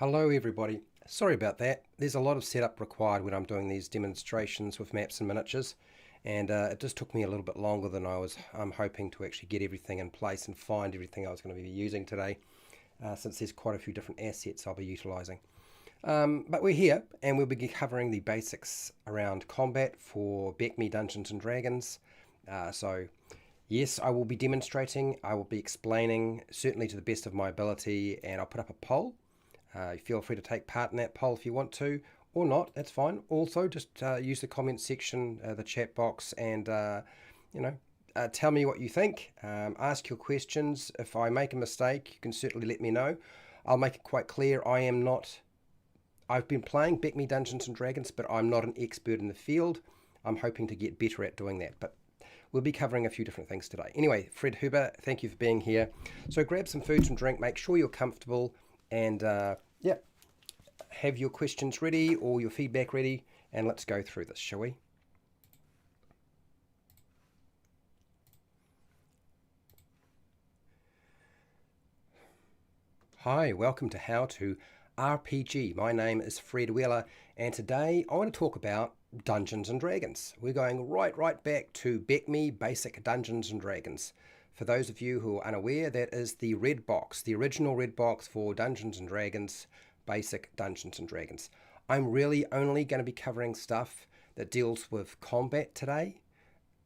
Hello everybody. Sorry about that. There's a lot of setup required when I'm doing these demonstrations with maps and miniatures, and it just took me a little bit longer than I was hoping to actually get everything in place and find everything I was going to be using today, since there's quite a few different assets I'll be utilising. But we're here and we'll be covering the basics around combat for BECMI Dungeons and Dragons. So yes, I will be demonstrating, I will be explaining, certainly to the best of my ability, and I'll put up a poll. Feel free to take part in that poll if you want to, or not, that's fine. Also, just use the comment section, the chat box, and tell me what you think. Ask your questions. If I make a mistake, you can certainly let me know. I'll make it quite clear, I've been playing BECMI Dungeons and Dragons, but I'm not an expert in the field. I'm hoping to get better at doing that, but we'll be covering a few different things today. Anyway, Fred Huber, thank you for being here. So grab some food, some drink, make sure you're comfortable, and have your questions ready or your feedback ready, and let's go through this, shall we? Hi, welcome to How to RPG. My name is Fred Weller, and today I want to talk about Dungeons and Dragons. We're going right back to BECMI Basic Dungeons and Dragons. For those of you who are unaware, that is the red box, the original red box for Dungeons and Dragons, Basic Dungeons and Dragons. I'm really only going to be covering stuff that deals with combat today.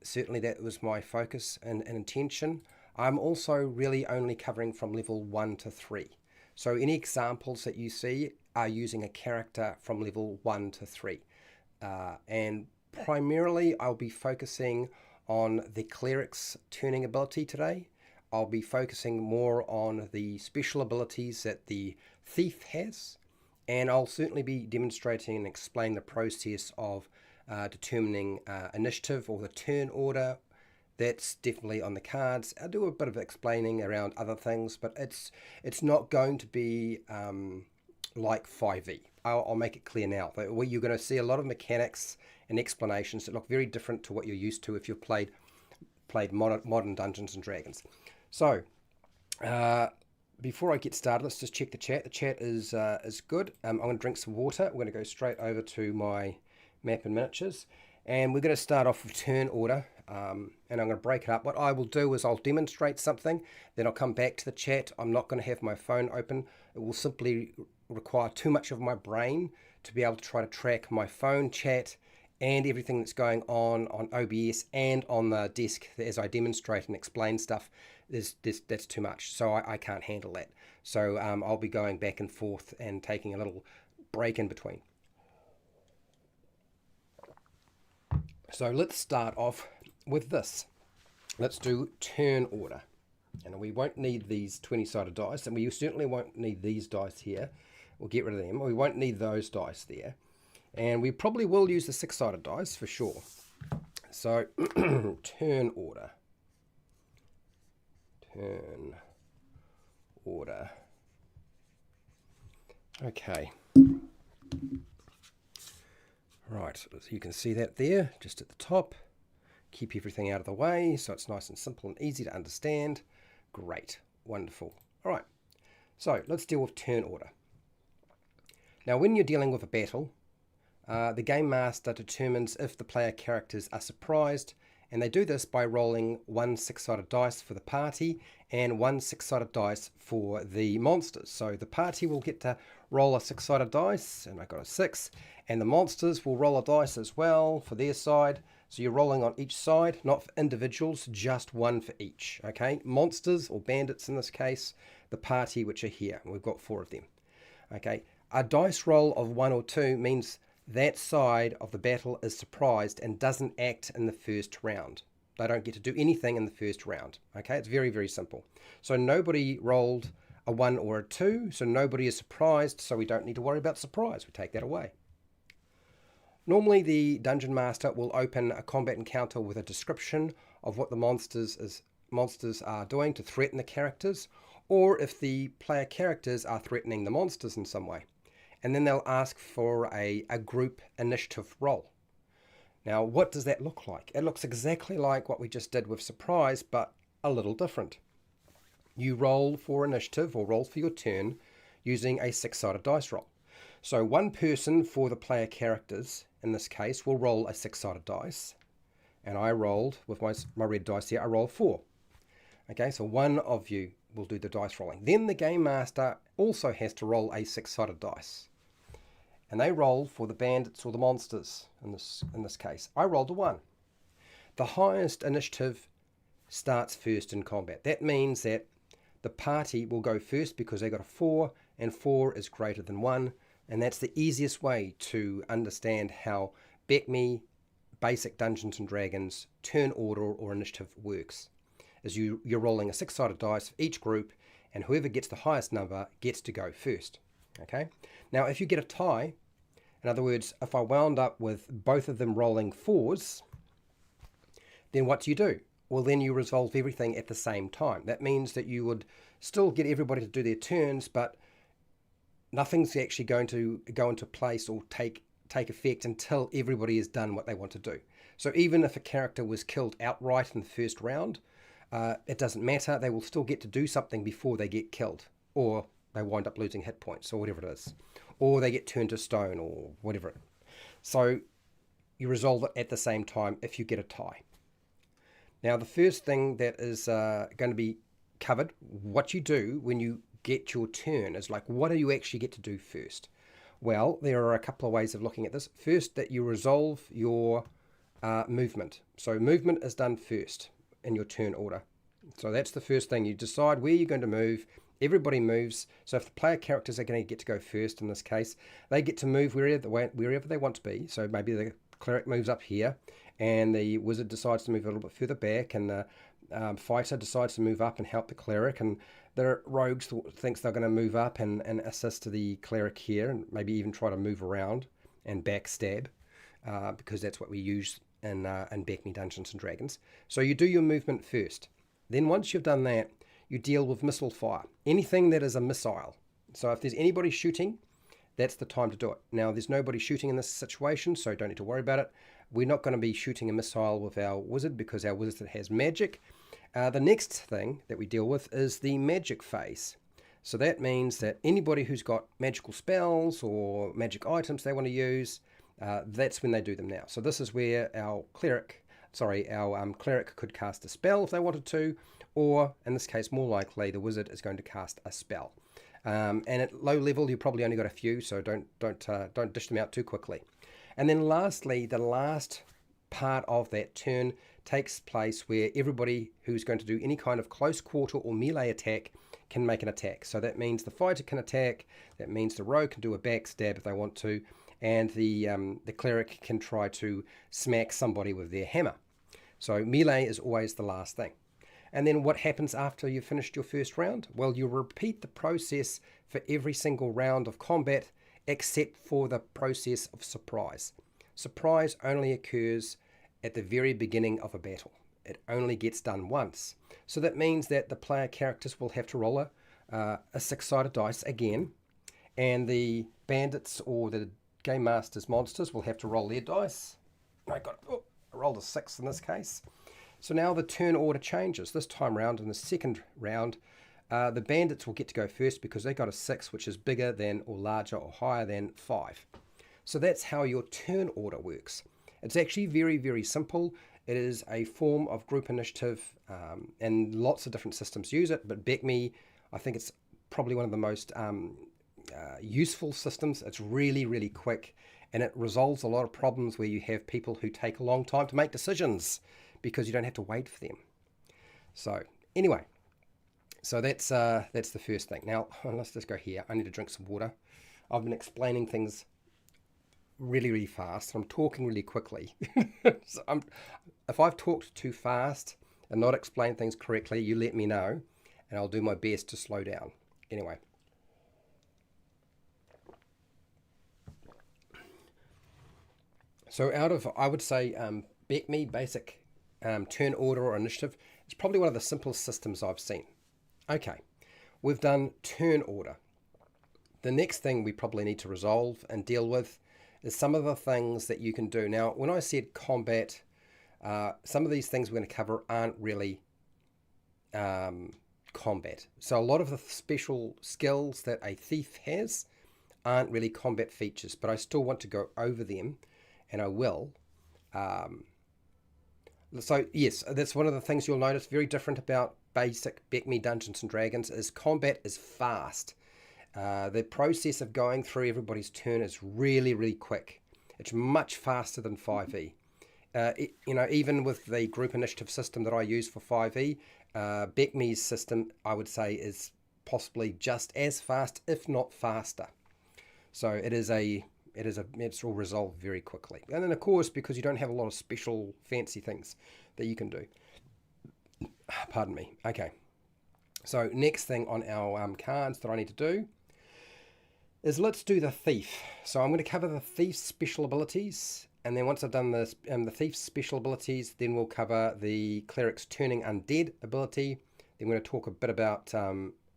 Certainly that was my focus and intention. I'm also really only covering from level 1 to 3. So any examples that you see are using a character from level 1 to 3. And primarily I'll be focusing on the Cleric's turning ability today. I'll be focusing more on the special abilities that the Thief has, and I'll certainly be demonstrating and explain the process of determining initiative or the turn order. That's definitely on the cards. I'll do a bit of explaining around other things, but it's not going to be like 5e. I'll make it clear now. You're going to see a lot of mechanics and explanations that look very different to what you're used to if you've played modern Dungeons and Dragons. So, before I get started, let's just check the chat. The chat is good. I'm going to drink some water. We're going to go straight over to my map and miniatures, and we're going to start off with turn order. And I'm going to break it up. What I will do is I'll demonstrate something, then I'll come back to the chat. I'm not going to have my phone open. It will simply require too much of my brain to be able to try to track my phone chat and everything that's going on OBS and on the desk as I demonstrate and explain stuff. That's too much, so I can't handle that. So I'll be going back and forth and taking a little break in between. So let's start off with this. Let's do turn order. And we won't need these 20-sided dice, and we certainly won't need these dice here. We'll get rid of them. We won't need those dice there. And we probably will use the 6-sided dice for sure. So, turn order. Turn order. Okay. Right, so you can see that there, just at the top. Keep everything out of the way so it's nice and simple and easy to understand. Great. Wonderful. All right. So, let's deal with turn order. Now, when you're dealing with a battle, the Game Master determines if the player characters are surprised, and they do this by rolling one 6-sided dice for the party and one 6-sided dice for the monsters. So the party will get to roll a 6-sided dice, and I got a 6, and the monsters will roll a dice as well for their side. So you're rolling on each side, not for individuals, just one for each. Okay, monsters or bandits in this case, the party which are here, and we've got 4 of them. Okay, a dice roll of 1 or 2 means that side of the battle is surprised and doesn't act in the first round. They don't get to do anything in the first round. Okay, it's very, very simple. So nobody rolled a 1 or a 2, so nobody is surprised, so we don't need to worry about surprise. We take that away. Normally the Dungeon Master will open a combat encounter with a description of what the monsters are doing to threaten the characters, or if the player characters are threatening the monsters in some way. And then they'll ask for a group initiative roll. Now, what does that look like? It looks exactly like what we just did with surprise, but a little different. You roll for initiative or roll for your turn using a 6-sided dice roll. So one person for the player characters, in this case, will roll a 6-sided dice. And I rolled, with my red dice here, I rolled 4. Okay, so one of you will do the dice rolling. Then the Game Master also has to roll a 6-sided dice. And they roll for the bandits or the monsters, in this case. I rolled a 1. The highest initiative starts first in combat. That means that the party will go first because they got a 4, and 4 is greater than 1. And that's the easiest way to understand how BECMI, basic Dungeons and Dragons, turn order or initiative works. Is you're rolling a 6-sided dice for each group, and whoever gets the highest number gets to go first. Okay. Now, if you get a tie, in other words, if I wound up with both of them rolling 4s, then what do? Well, then you resolve everything at the same time. That means that you would still get everybody to do their turns, but nothing's actually going to go into place or take effect until everybody has done what they want to do. So even if a character was killed outright in the first round, it doesn't matter. They will still get to do something before they get killed, or they wind up losing hit points, or whatever it is, or they get turned to stone, or whatever. So you resolve it at the same time if you get a tie. Now, the first thing that is going to be covered, what you do when you get your turn, is like, what do you actually get to do first? Well, there are a couple of ways of looking at this. First, that you resolve your movement. So movement is done first in your turn order. So that's the first thing. You decide where you're going to move. Everybody moves. So if the player characters are going to get to go first in this case, they get to move wherever they want to be. So maybe the cleric moves up here, and the wizard decides to move a little bit further back, and the fighter decides to move up and help the cleric, and the rogues thinks they're going to move up and assist the cleric here, and maybe even try to move around and backstab, because that's what we use in BECMI Dungeons and Dragons. So you do your movement first. Then once you've done that, you deal with missile fire. Anything that is a missile. So if there's anybody shooting, that's the time to do it. Now, there's nobody shooting in this situation, so don't need to worry about it. We're not going to be shooting a missile with our wizard because our wizard has magic. The next thing that we deal with is the magic phase. So that means that anybody who's got magical spells or magic items they want to use, that's when they do them now. So this is where our cleric could cast a spell if they wanted to, or in this case, more likely, the wizard is going to cast a spell. And at low level, you probably only got a few, so don't dish them out too quickly. And then lastly, the last part of that turn takes place where everybody who's going to do any kind of close quarter or melee attack can make an attack. So that means the fighter can attack, that means the rogue can do a backstab if they want to, and the cleric can try to smack somebody with their hammer. So melee is always the last thing. And then what happens after you've finished your first round? Well, you repeat the process for every single round of combat except for the process of surprise. Surprise only occurs at the very beginning of a battle. It only gets done once. So that means that the player characters will have to roll a 6-sided dice again, and the bandits or the Game Master's monsters will have to roll their dice. I rolled a 6 in this case. So now the turn order changes. This time round, in the second round, the bandits will get to go first because they got a 6, which is bigger than or larger or higher than 5. So that's how your turn order works. It's actually very, very simple. It is a form of group initiative, and lots of different systems use it, but BECMI, I think it's probably one of the most useful systems. It's really, really quick, and it resolves a lot of problems where you have people who take a long time to make decisions because you don't have to wait for them. So anyway, so that's the first thing. Now, let's just go here. I need to drink some water. I've been explaining things really, really fast. I'm talking really quickly. So if I've talked too fast and not explained things correctly, you let me know, and I'll do my best to slow down. Anyway. So out of, I would say, BECMI, basic turn order or initiative, it's probably one of the simplest systems I've seen. Okay, we've done turn order. The next thing we probably need to resolve and deal with is some of the things that you can do. Now, when I said combat, some of these things we're going to cover aren't really combat. So a lot of the special skills that a thief has aren't really combat features, but I still want to go over them, and I will. So yes, that's one of the things you'll notice very different about basic BECMI Dungeons and Dragons is combat is fast. The process of going through everybody's turn is really, really quick. It's much faster than 5e. Even with the group initiative system that I use for 5e, BECMI's system, I would say, is possibly just as fast, if not faster. So it's all resolved very quickly. And then, of course, because you don't have a lot of special fancy things that you can do. Pardon me. Okay. So next thing on our cards that I need to do is let's do the thief. So I'm going to cover the thief's special abilities. And then once I've done the thief's special abilities, then we'll cover the cleric's turning undead ability. Then we're going to talk a bit about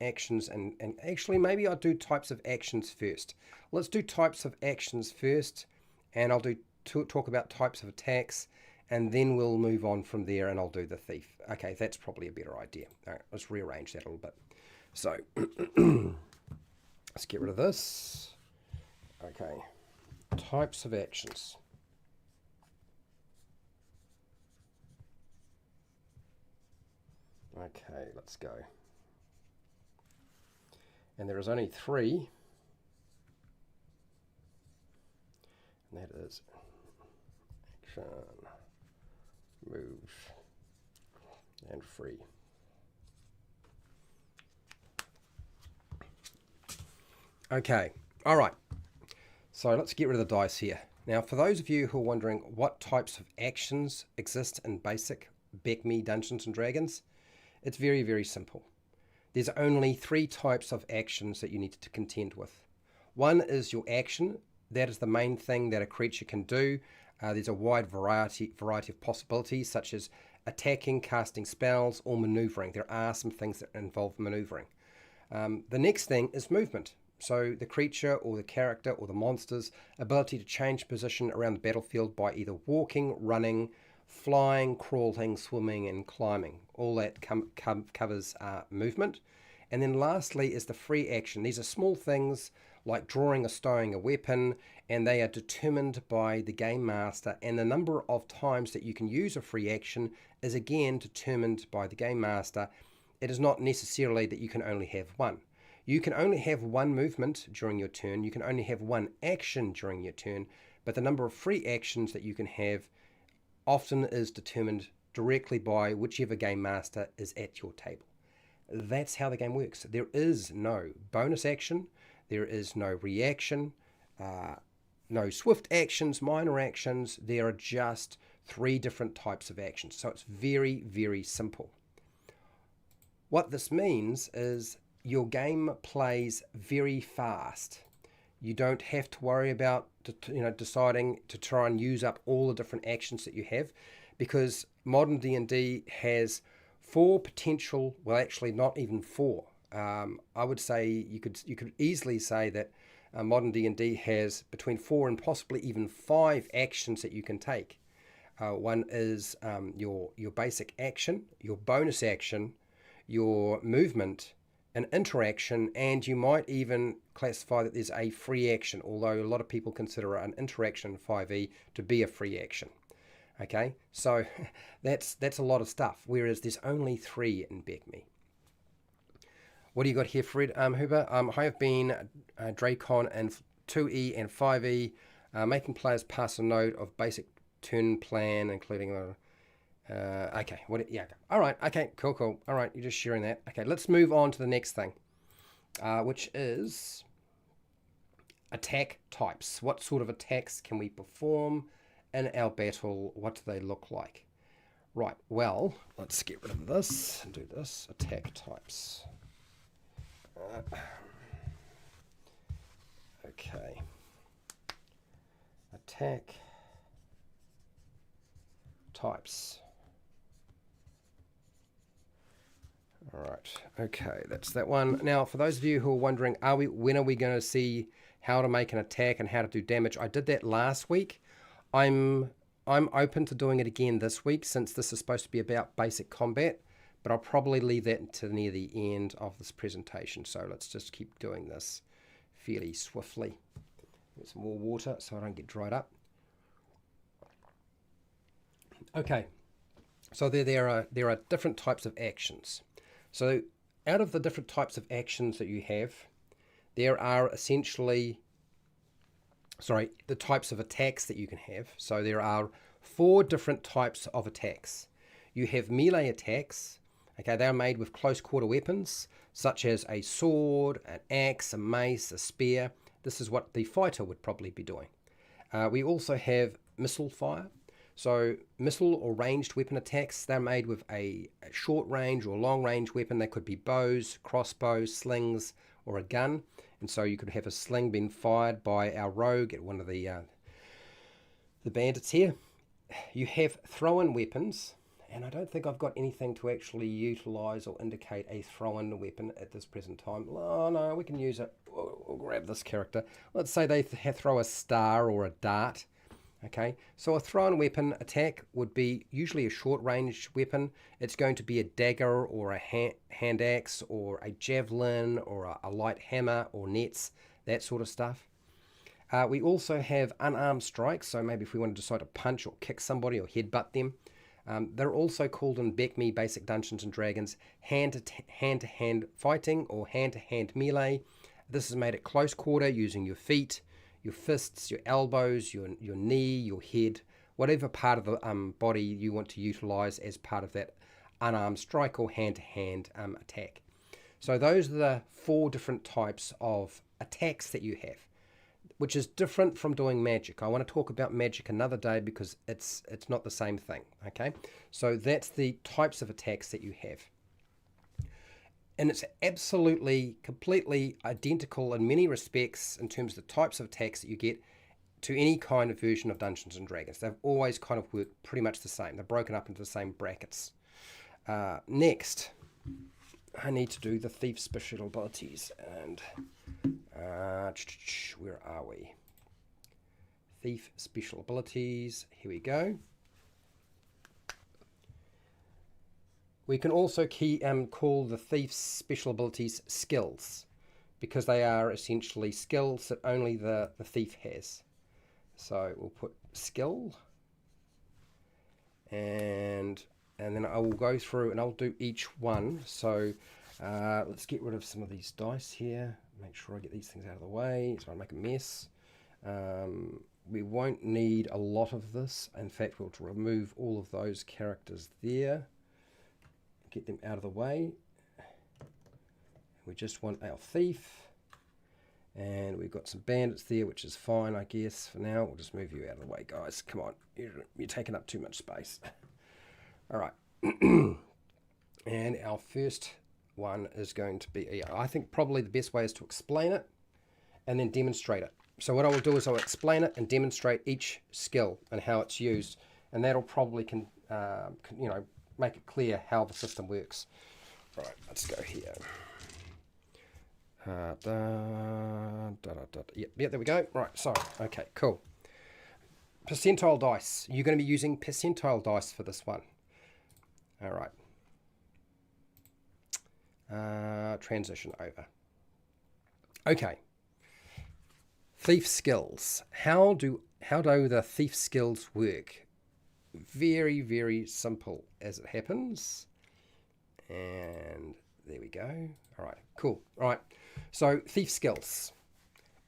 actions and actually maybe I'll do types of actions first. Let's do types of actions first, and I'll talk about types of attacks, and then we'll move on from there and I'll do the thief. Okay, that's probably a better idea. All right, let's rearrange that a little bit. So let's get rid of this. Okay, types of actions. Okay, let's go. And there is only 3. And that is action, move, and free. Okay, all right. So let's get rid of the dice here. Now, for those of you who are wondering what types of actions exist in basic BECMI Dungeons and Dragons, it's very, very simple. There's only 3 types of actions that you need to contend with. One is your action. That is the main thing that a creature can do. There's a wide variety of possibilities, such as attacking, casting spells, or maneuvering. There are some things that involve maneuvering. The next thing is movement. So the creature or the character or the monster's ability to change position around the battlefield by either walking, running, flying, crawling, swimming, and climbing. All that covers movement. And then lastly is the free action. These are small things like drawing or stowing a weapon, and they are determined by the game master, and the number of times that you can use a free action is again determined by the game master. It is not necessarily that you can only have one. You can only have one movement during your turn, you can only have one action during your turn, but the number of free actions that you can have often is determined directly by whichever game master is at your table. That's how the game works. There is no bonus action, there is no reaction, no swift actions, minor actions. There are just 3 different types of actions. So it's very, very simple. What this means is your game plays very fast. You don't have to worry about deciding to try and use up all the different actions that you have, because modern D&D has 4 potential, well actually not even 4. I would say you could easily say that modern D&D has between 4 and possibly even 5 actions that you can take. One is your basic action, your bonus action, your movement, an interaction, and you might even classify that there's a free action, although a lot of people consider an interaction in 5e to be a free action. Okay, so that's a lot of stuff, whereas there's only 3 in BECMI. What do you got here, Fred Huber? I have been Dracon in 2e and 5e, making players pass a note of basic turn plan, including okay, yeah, all right, okay, cool. All right, you're just sharing that. Okay, let's move on to the next thing, which is attack types. What sort of attacks can we perform in our battle? What do they look like? Right, well, let's get rid of this and do this. Attack types. Okay. Attack types. All right. Okay, that's that one. Now, for those of you who are wondering, when are we going to see how to make an attack and how to do damage? I did that last week. I'm open to doing it again this week, since this is supposed to be about basic combat. but I'll probably leave that until near the end of this presentation. So let's just keep doing this fairly swiftly. Get some more water so I don't get dried up. Okay, so there are different types of actions. So out of the different types of actions that you have, there are essentially, the types of attacks that you can have. So there are 4 different types of attacks. You have melee attacks. Okay, they are made with close quarter weapons, such as a sword, an axe, a mace, a spear. This is what the fighter would probably be doing. We also have missile fire. So missile or ranged weapon attacks, they're made with a short range or long range weapon. They could be bows, crossbows, slings, or a gun. And so you could have a sling being fired by our rogue at one of the bandits here. You have throw-in weapons, and I don't think I've got anything to actually utilize or indicate a throw-in weapon at this present time. Oh no, we can use it. We'll grab this character. Let's say they throw a star or a dart. Okay, so a thrown weapon attack would be usually a short range weapon. It's going to be a dagger or a hand axe or a javelin or a light hammer or nets, that sort of stuff. We also have unarmed strikes, so maybe if we want to decide to punch or kick somebody or headbutt them. They're also called in BECMI, Basic Dungeons and Dragons, hand-to-hand fighting or hand-to-hand melee. This is made at close quarter using your feet, your fists, your elbows, your knee, your head, whatever part of the body you want to utilize as part of that unarmed strike or hand-to-hand attack. So those are the 4 different types of attacks that you have, which is different from doing magic. I want to talk about magic another day because it's not the same thing. Okay, so that's the types of attacks that you have. And it's absolutely, completely identical in many respects in terms of the types of attacks that you get to any kind of version of Dungeons & Dragons. They've always kind of worked pretty much the same. They're broken up into the same brackets. Next, I need to do the thief special abilities. And where are we? Thief special abilities. Here we go. We can also call the thief's special abilities skills, because they are essentially skills that only the thief has. So we'll put skill, and then I will go through and I'll do each one. So let's get rid of some of these dice here. Make sure I get these things out of the way so I don't make a mess. We won't need a lot of this. In fact, we'll remove all of those characters there. Get them out of the way. We just want our thief, and we've got some bandits there, which is fine, I guess, for now. We'll just move you out of the way, guys. Come on, you're taking up too much space. All right. And our first one is going to be, I think probably the best way is to explain it and then demonstrate it. So what I will do is I'll explain it and demonstrate each skill and how it's used, and that'll probably make it clear how the system works. All right, let's go here. Yeah, there we go. Right, so, okay, cool. Percentile dice. You're going to be using percentile dice for this one. All right. Transition over. Okay. Thief skills. How do the thief skills work? Very, very simple as it happens. And there we go. All right, cool. All right, so thief skills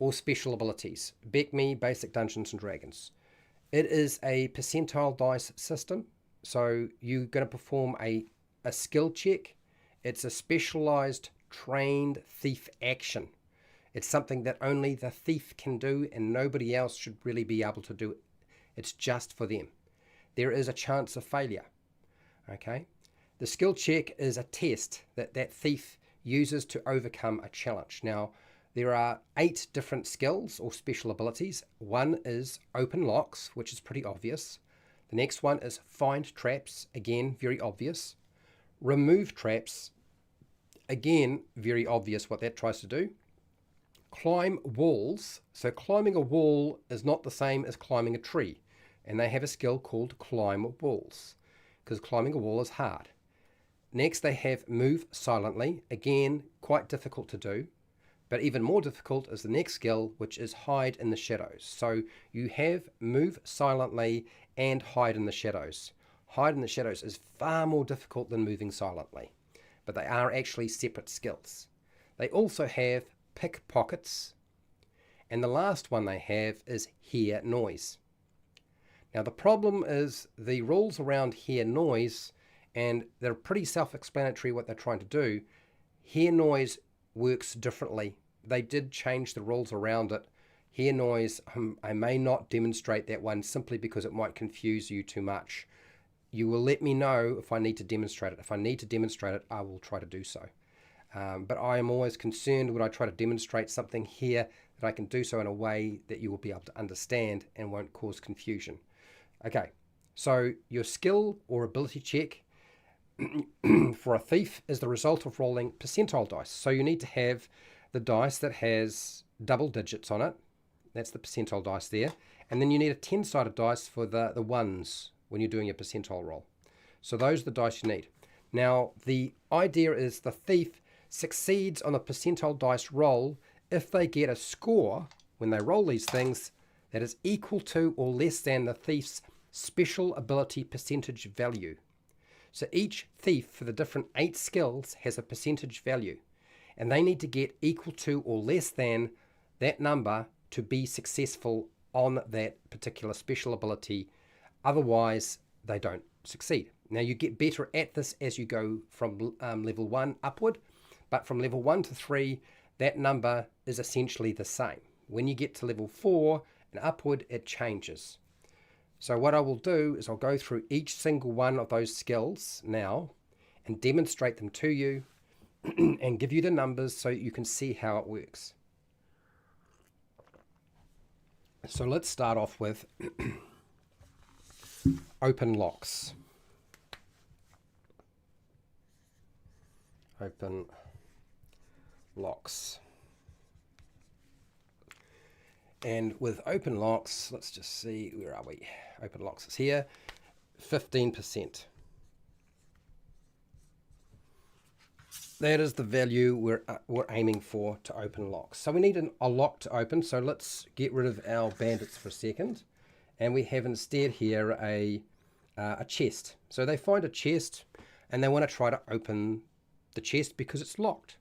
or special abilities. BECMI, Basic Dungeons & Dragons. It is a percentile dice system. So you're going to perform a skill check. It's a specialized, trained thief action. It's something that only the thief can do and nobody else should really be able to do it. It's just for them. There is a chance of failure. Okay? The skill check is a test that thief uses to overcome a challenge. Now, there are 8 different skills or special abilities. One is open locks, which is pretty obvious. The next one is find traps, again, very obvious. Remove traps, again, very obvious what that tries to do. Climb walls. So climbing a wall is not the same as climbing a tree. And they have a skill called climb walls, because climbing a wall is hard. Next, they have move silently. Again, quite difficult to do. But even more difficult is the next skill, which is hide in the shadows. So you have move silently and hide in the shadows. Hide in the shadows is far more difficult than moving silently, but they are actually separate skills. They also have pickpockets, and the last one they have is hear noise. Now the problem is the rules around hear noise, and they're pretty self-explanatory what they're trying to do. Hear noise works differently. They did change the rules around it. Hear noise, I may not demonstrate that one simply because it might confuse you too much. You will let me know if I need to demonstrate it. If I need to demonstrate it, I will try to do so. But I am always concerned when I try to demonstrate something here that I can do so in a way that you will be able to understand and won't cause confusion. Okay, so your skill or ability check for a thief is the result of rolling percentile dice. So you need to have the dice that has double digits on it. That's the percentile dice there. And then you need a 10-sided dice for the ones when you're doing a percentile roll. So those are the dice you need. Now, the idea is the thief succeeds on a percentile dice roll if they get a score when they roll these things that is equal to or less than the thief's special ability percentage value. So each thief for the different 8 skills has a percentage value, and they need to get equal to or less than that number to be successful on that particular special ability. Otherwise, they don't succeed. Now, you get better at this as you go from level 1 upward, but from level 1 to 3, that number is essentially the same. When you get to level 4 and upward, it changes. So what I will do is I'll go through each single one of those skills now and demonstrate them to you and give you the numbers so you can see how it works. So let's start off with open locks. Open locks. And with open locks, let's just see, where are we? Open locks is here, 15%. That is the value we're aiming for to open locks. So we need a lock to open, so let's get rid of our bandits for a second. And we have instead here a chest. So they find a chest and they want to try to open the chest because it's locked.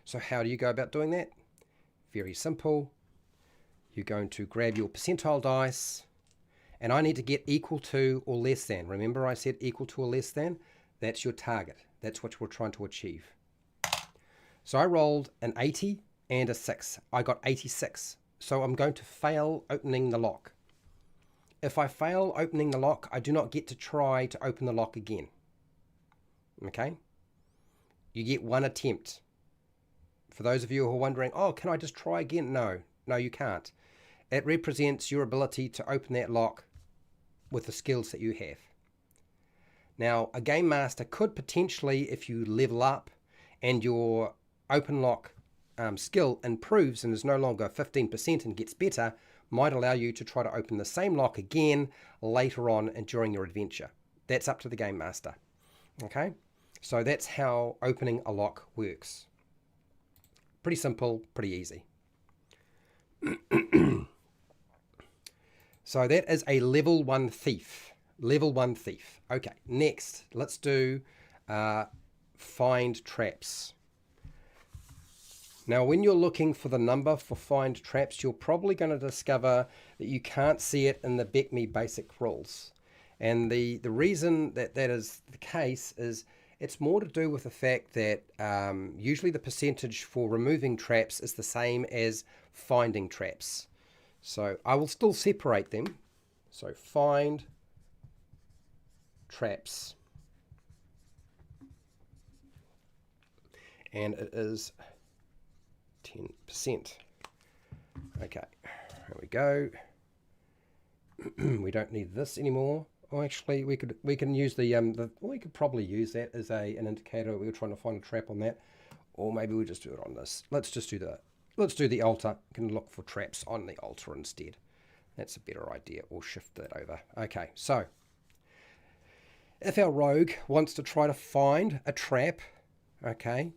So how do you go about doing that? Very simple. You're going to grab your percentile dice, and I need to get equal to or less than. Remember I said equal to or less than? That's your target. That's what we're trying to achieve. So I rolled an 80 and a 6. I got 86. So I'm going to fail opening the lock. If I fail opening the lock, I do not get to try to open the lock again. Okay? You get one attempt. For those of you who are wondering, oh, can I just try again? No, you can't. It represents your ability to open that lock with the skills that you have. Now, a game master could potentially, if you level up and your open lock skill improves and is no longer 15% and gets better, might allow you to try to open the same lock again later on and during your adventure. That's up to the game master. Okay? So that's how opening a lock works. Pretty simple, pretty easy. So that is a level 1 thief. Level 1 thief. Okay, next, let's do find traps. Now, when you're looking for the number for find traps, you're probably going to discover that you can't see it in the BECMI basic rules. And the reason that is the case is it's more to do with the fact that usually the percentage for removing traps is the same as finding traps. So I will still separate them. So find traps. And it is 10%. Okay, here we go. We don't need this anymore. Oh, actually, we can use we could probably use that as an indicator. We were trying to find a trap on that, or maybe we'll just do it on this. Let's do the altar. We can look for traps on the altar instead. That's a better idea. We'll shift that over. Okay, so If our rogue wants to try to find a trap, okay,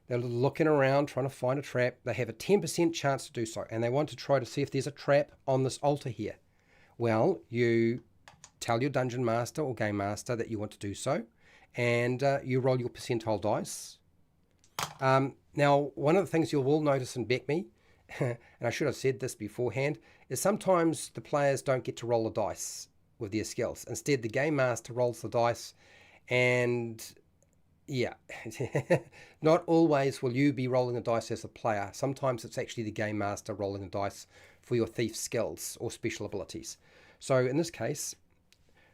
they're looking around trying to find a trap, they have a 10% chance to do so, and they want to try to see if there's a trap on this altar here. Well, you tell your dungeon master or game master that you want to do so, and you roll your percentile dice. Now, one of the things you will notice in BECMI, and I should have said this beforehand, is sometimes the players don't get to roll the dice with their skills. Instead, the game master rolls the dice, and yeah, not always will you be rolling the dice as a player. Sometimes it's actually the game master rolling the dice for your thief skills or special abilities. So in this case,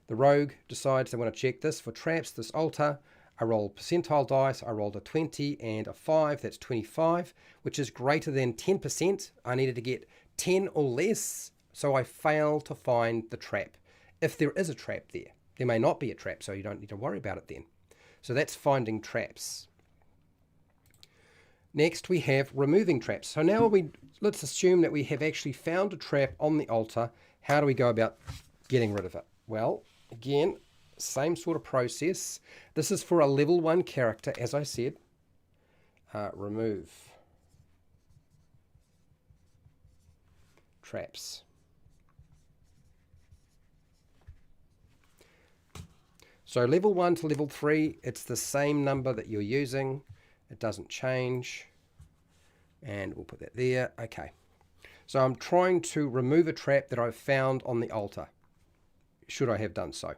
the rogue decides they want to check this for traps, this altar. I rolled percentile dice, I rolled a 20 and a 5, that's 25, which is greater than 10%. I needed to get 10 or less, so I failed to find the trap. If there is a trap there, there may not be a trap, so you don't need to worry about it then. So that's finding traps. Next we have removing traps. So now let's assume that we have actually found a trap on the altar. How do we go about getting rid of it? Well, again, same sort of process. This is for a level 1 character, as I said. Remove traps. So level 1 to level 3, it's the same number that you're using. It doesn't change. And we'll put that there. Okay. So I'm trying to remove a trap that I've found on the altar, should I have done so.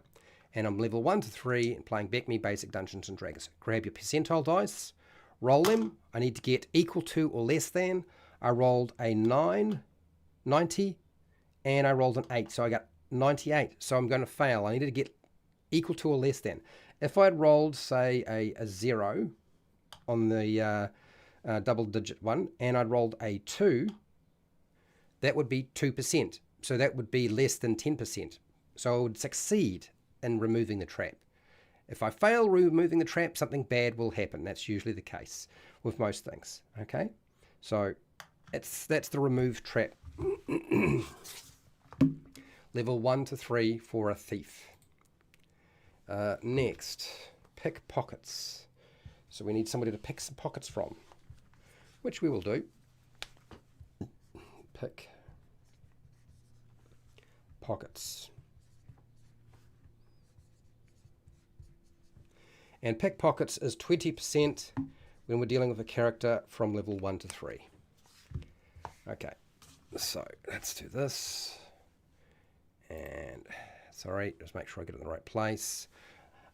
And I'm level 1 to 3 and playing BECMI Basic Dungeons and Dragons. Grab your percentile dice, roll them. I need to get equal to or less than. I rolled a 90, and I rolled an 8. So I got 98. So I'm going to fail. I needed to get equal to or less than. If I'd rolled, say, a 0 on the double digit one, and I'd rolled a 2, that would be 2%. So that would be less than 10%. So I would succeed in removing the trap. If I fail removing the trap, something bad will happen. That's usually the case with most things. Okay, so that's the remove trap. Level 1 to 3 for a thief. Next, pick pockets. So we need somebody to pick some pockets from, which we will do. Pick pockets. And pick pockets is 20% when we're dealing with a character from level 1 to 3. Okay, so let's do this. And sorry, just make sure I get it in the right place.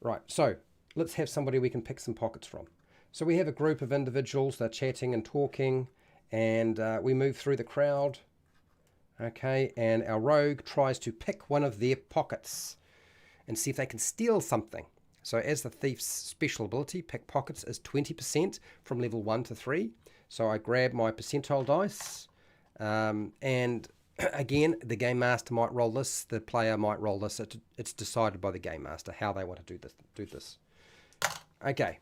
Right, so let's have somebody we can pick some pockets from. So we have a group of individuals, they're chatting and talking, and we move through the crowd. Okay, and our rogue tries to pick one of their pockets and see if they can steal something. So as the thief's special ability, pick pockets is 20% from level 1 to 3. So I grab my percentile dice, and again, the game master might roll this, the player might roll this. It's decided by the game master how they want to do this. Okay,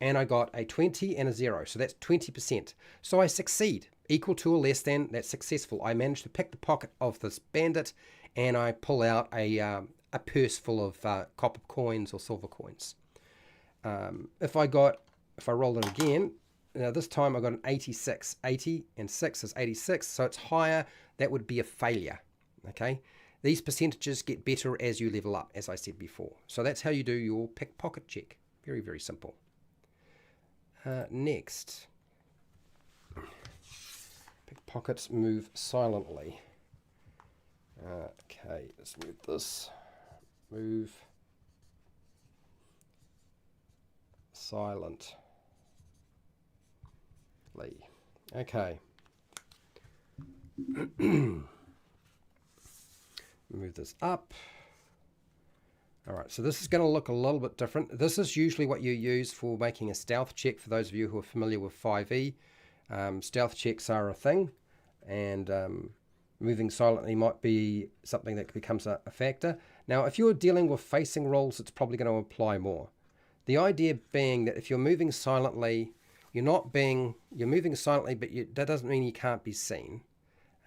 and I got a 20 and a 0, so that's 20%. So I succeed, equal to or less than, that's successful. I managed to pick the pocket of this bandit, and I pull out a purse full of copper coins or silver coins. If I roll it again, now this time I got an 86. 80 and 6 is 86, so it's higher. That would be a failure. Okay, these percentages get better as you level up, as I said before. So that's how you do your pickpocket check. Very, very simple. Next, pickpockets move silently. Okay, let's move this. Move silently. Okay. Move this up. All right, so this is going to look a little bit different. This is usually what you use for making a stealth check, for those of you who are familiar with 5e. Stealth checks are a thing, and moving silently might be something that becomes a factor. Now, if you're dealing with facing rolls, it's probably going to apply more. The idea being that if you're moving silently, you're moving silently, but that doesn't mean you can't be seen.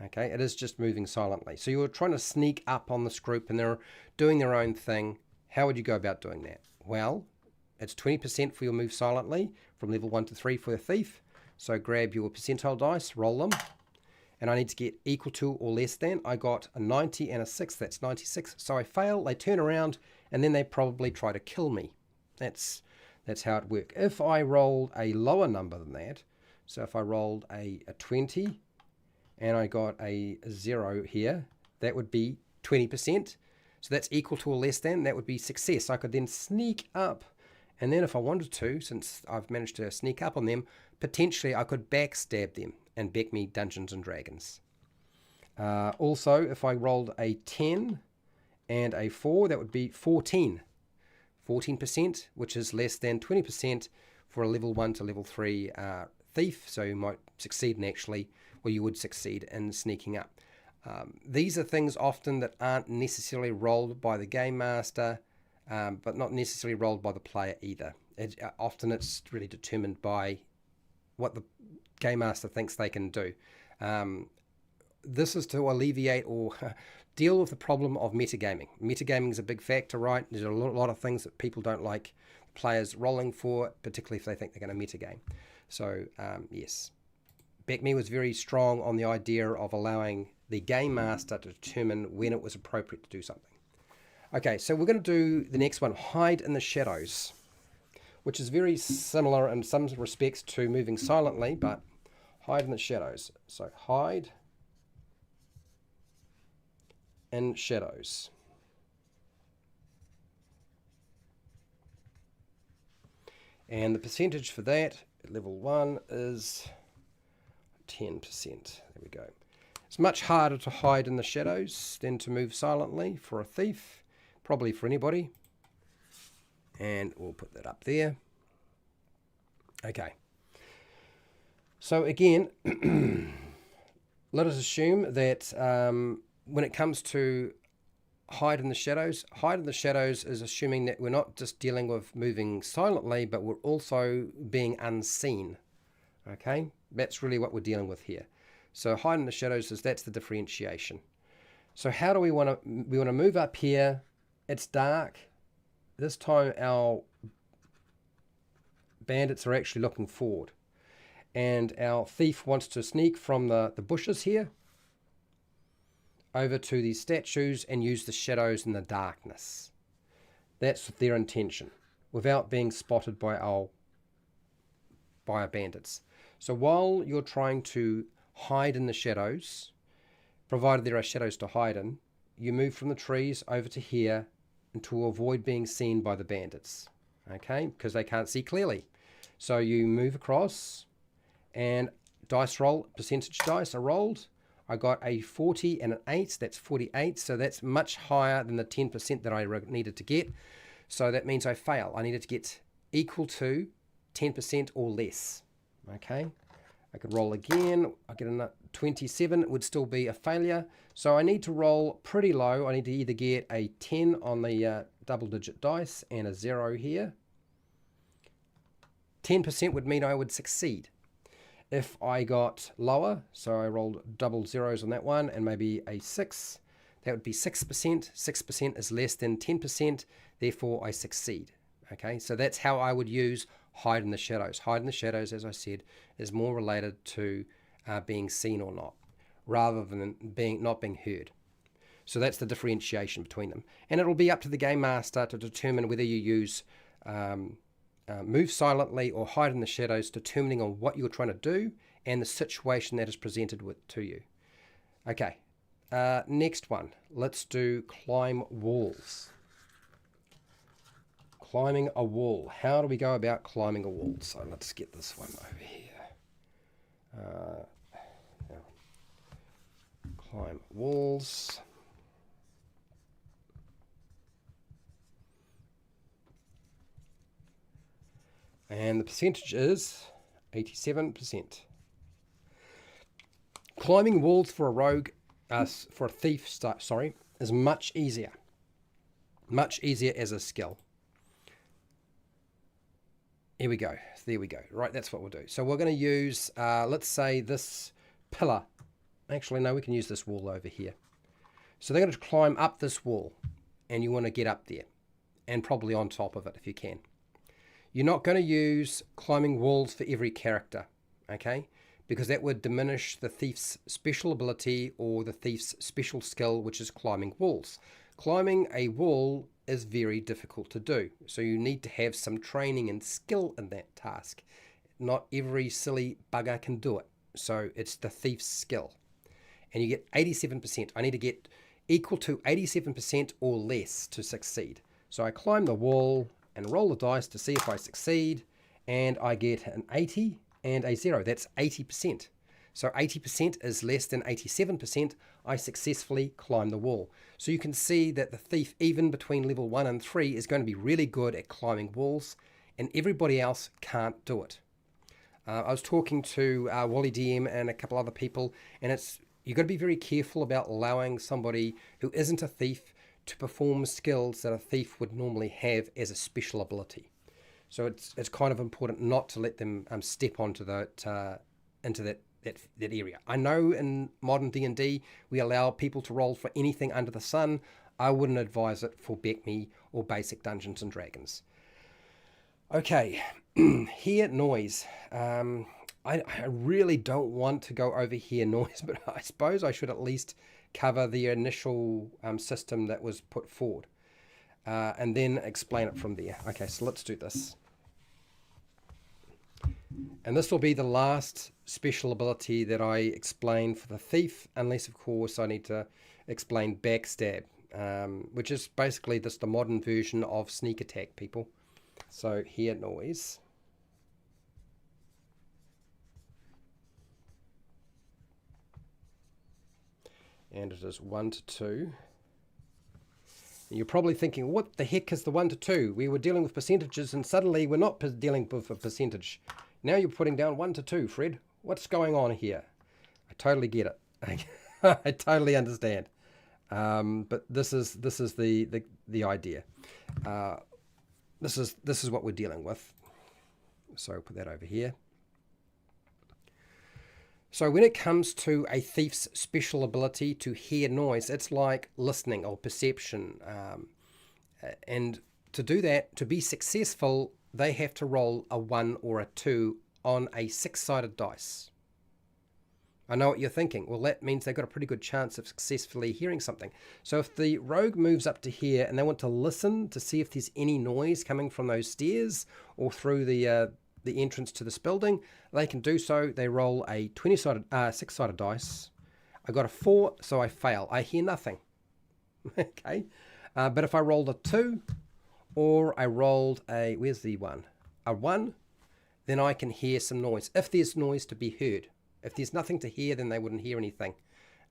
Okay, it is just moving silently. So you're trying to sneak up on this group, and they're doing their own thing, How would you go about doing that? Well, it's 20% for your move silently from level 1 to 3 for the thief. So grab your percentile dice, roll them, and I need to get equal to or less than. I got a 90 and a 6, that's 96. So I fail, they turn around, and then they probably try to kill me. That's how it works. If I rolled a lower number than that, so if I rolled a 20 and I got a 0 here, that would be 20%. So that's equal to or less than, that would be success. I could then sneak up, and then if I wanted to, since I've managed to sneak up on them, potentially I could backstab them and BECMI Dungeons and Dragons. Also, if I rolled a 10 and a 4, that would be 14. 14%, which is less than 20% for a level 1 to level 3 thief. So you might succeed in actually, or you would succeed in sneaking up. These are things often that aren't necessarily rolled by the game master, but not necessarily rolled by the player either. Often it's really determined by what the game master thinks they can do. This is to alleviate or deal with the problem of metagaming. Metagaming is a big factor, right? There's a lot of things that people don't like players rolling for, particularly if they think they're going to metagame. So, yes. BECMI was very strong on the idea of allowing the game master to determine when it was appropriate to do something. Okay, so we're going to do the next one, Hide in the Shadows, which is very similar in some respects to moving silently, but hide in the shadows. So hide in shadows. And the percentage for that at level 1 is 10%. There we go. It's much harder to hide in the shadows than to move silently for a thief, probably for anybody. And we'll put that up there. Okay. So again, let us assume that when it comes to hide in the shadows is assuming that we're not just dealing with moving silently, but we're also being unseen. Okay, that's really what we're dealing with here. So hide in the shadows that's the differentiation. So how do we want to move up here? It's dark. This time our bandits are actually looking forward, and our thief wants to sneak from the bushes here over to these statues and use the shadows and the darkness. That's their intention, without being spotted by our bandits. So while you're trying to hide in the shadows, provided there are shadows to hide in, you move from the trees over to here and to avoid being seen by the bandits, okay, because they can't see clearly. So you move across and dice roll, percentage dice are rolled. I got a 40 and an 8, that's 48, so that's much higher than the 10% that I needed to get. So that means I fail. I needed to get equal to 10% or less, okay. I could roll again. I get a 27, it would still be a failure. So I need to roll pretty low. I need to either get a 10 on the double-digit dice and a 0 here. 10% would mean I would succeed. If I got lower, so I rolled double zeros on that one and maybe a 6, that would be 6%. 6% is less than 10%, therefore I succeed. Okay, so that's how I would use hide in the shadows. Hide in the shadows, as I said, is more related to being seen or not, rather than not being heard. So that's the differentiation between them. And it'll be up to the game master to determine whether you use move silently or hide in the shadows, determining on what you're trying to do and the situation that is presented to you. Okay, next one. Let's do climb walls. Climbing a wall. How do we go about climbing a wall? So let's get this one over here. Climb walls. And the percentage is 87%. Climbing walls for a rogue, for a thief, is much easier. Much easier as a skill. Here we go. There we go. Right, that's what we'll do. So we're going to use, let's say this pillar. Actually, no, we can use this wall over here. So they're going to climb up this wall, and you want to get up there. and probably on top of it if you can. You're not going to use climbing walls for every character, okay? Because that would diminish the thief's special ability or the thief's special skill, which is climbing walls. Climbing a wall is very difficult to do, so you need to have some training and skill in that task. Not every silly bugger can do it, so it's the thief's skill. And you get 87%. I need to get equal to 87% or less to succeed. So I climb the wall and roll the dice to see if I succeed, and I get an 80 and a 0. That's 80%. So 80% is less than 87%. I successfully climb the wall. So you can see that the thief, even between level 1 and 3, is going to be really good at climbing walls, and everybody else can't do it. I was talking to Wally DM and a couple other people, and you've got to be very careful about allowing somebody who isn't a thief to perform skills that a thief would normally have as a special ability. So it's kind of important not to let them step onto into that area. I know in modern D&D we allow people to roll for anything under the sun. I wouldn't advise it for BECMI or basic Dungeons and Dragons. Okay, hear noise. I really don't want to go over hear noise, but I suppose I should at least cover the initial system that was put forward and then explain it from there. Okay, so let's do this. And this will be the last special ability that I explain for the thief, unless of course I need to explain backstab, which is basically just the modern version of sneak attack, people. So hear noise. And it is 1 to 2. You're probably thinking, what the heck is the 1 to 2? We were dealing with percentages and suddenly we're not dealing with a percentage. Now you're putting down 1 to 2, Fred. What's going on here? I totally get it. I totally understand. But this is the idea. This is what we're dealing with. So put that over here. So when it comes to a thief's special ability to hear noise, it's like listening or perception. And to do that, to be successful, they have to roll a 1 or a 2 on a 6-sided dice. I know what you're thinking. Well, that means they've got a pretty good chance of successfully hearing something. So if the rogue moves up to here and they want to listen to see if there's any noise coming from those stairs or through the entrance to this building, they can do so. They roll a 6-sided dice. I got a 4, so I fail. I hear nothing. Okay. But if I rolled a 2 or I rolled a, where's the 1? A 1, then I can hear some noise. If there's noise to be heard. If there's nothing to hear, then they wouldn't hear anything.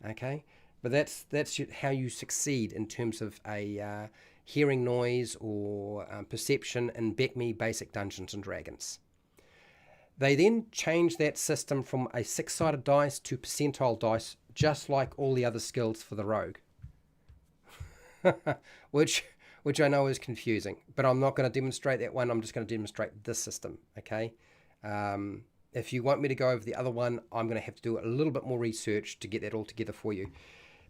Okay. But that's how you succeed in terms of a hearing noise or perception in BECMI Basic Dungeons and Dragons. They then change that system from a 6-sided dice to percentile dice, just like all the other skills for the rogue. which I know is confusing, but I'm not going to demonstrate that one. I'm just going to demonstrate this system, okay? If you want me to go over the other one, I'm going to have to do a little bit more research to get that all together for you,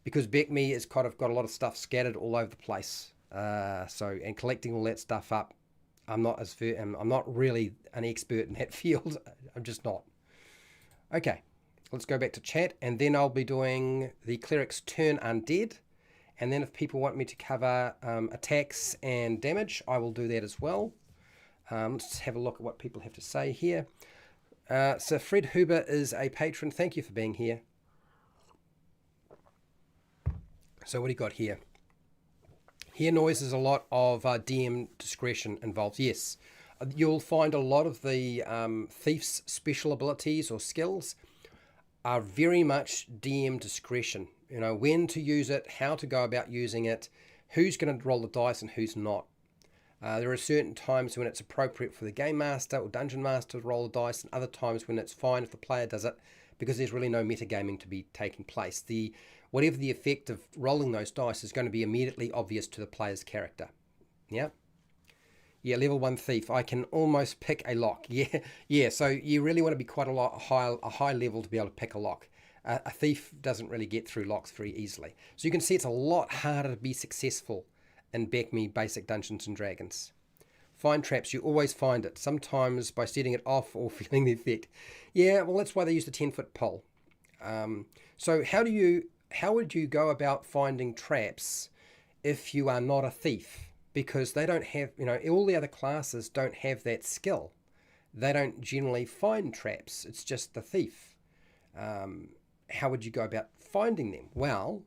because BECMI has kind of got a lot of stuff scattered all over the place. And collecting all that stuff up, I'm not really an expert in that field. I'm just not. Okay, let's go back to chat, and then I'll be doing the Cleric's turn undead. And then if people want me to cover attacks and damage, I will do that as well. Let's have a look at what people have to say here. So Fred Huber is a patron. Thank you for being here. So what do you got here? Hear noise is a lot of DM discretion involved. Yes, you'll find a lot of the thief's special abilities or skills are very much DM discretion. You know, when to use it, how to go about using it, who's going to roll the dice and who's not. There are certain times when it's appropriate for the game master or dungeon master to roll the dice, and other times when it's fine if the player does it, because there's really no metagaming to be taking place. Whatever the effect of rolling those dice is going to be immediately obvious to the player's character. Yeah? Yeah, level 1 thief. I can almost pick a lock. Yeah. So you really want to be quite a high level to be able to pick a lock. A thief doesn't really get through locks very easily. So you can see it's a lot harder to be successful in BECMI Basic Dungeons and Dragons. Find traps, you always find it, sometimes by setting it off or feeling the effect. Yeah, well, that's why they use the 10-foot pole. So how would you go about finding traps if you are not a thief? Because they don't have, all the other classes don't have that skill. They don't generally find traps. It's just the thief. How would you go about finding them? Well,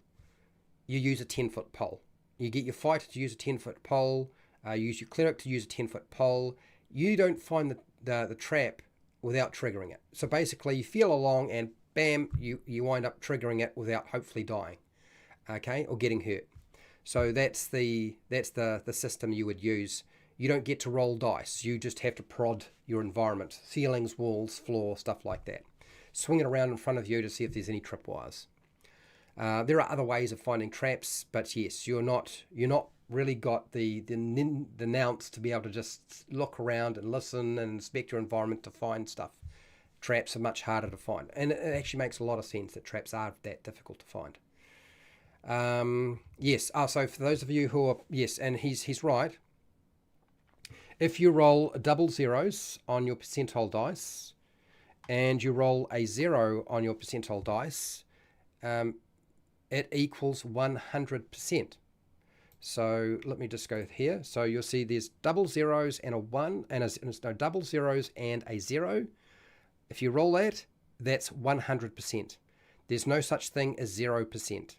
you use a 10-foot pole. You get your fighter to use a 10-foot pole. You use your cleric to use a 10-foot pole. You don't find the trap without triggering it. So basically, you feel along and bam, you wind up triggering it without hopefully dying, okay, or getting hurt. So that's the system you would use. You don't get to roll dice. You just have to prod your environment, ceilings, walls, floor, stuff like that. Swing it around in front of you to see if there's any tripwires. There are other ways of finding traps, but yes, you're not really got the nous to be able to just look around and listen and inspect your environment to find stuff. Traps are much harder to find, and it actually makes a lot of sense that traps are that difficult to find. Yes. So for those of you who are, yes, and he's right. If you roll double zeros on your percentile dice, and you roll a 0 on your percentile dice, it equals 100%. So let me just go here. So you'll see there's double zeros and a 1, and double zeros and a 0. If you roll that, that's 100%. There's no such thing as 0%.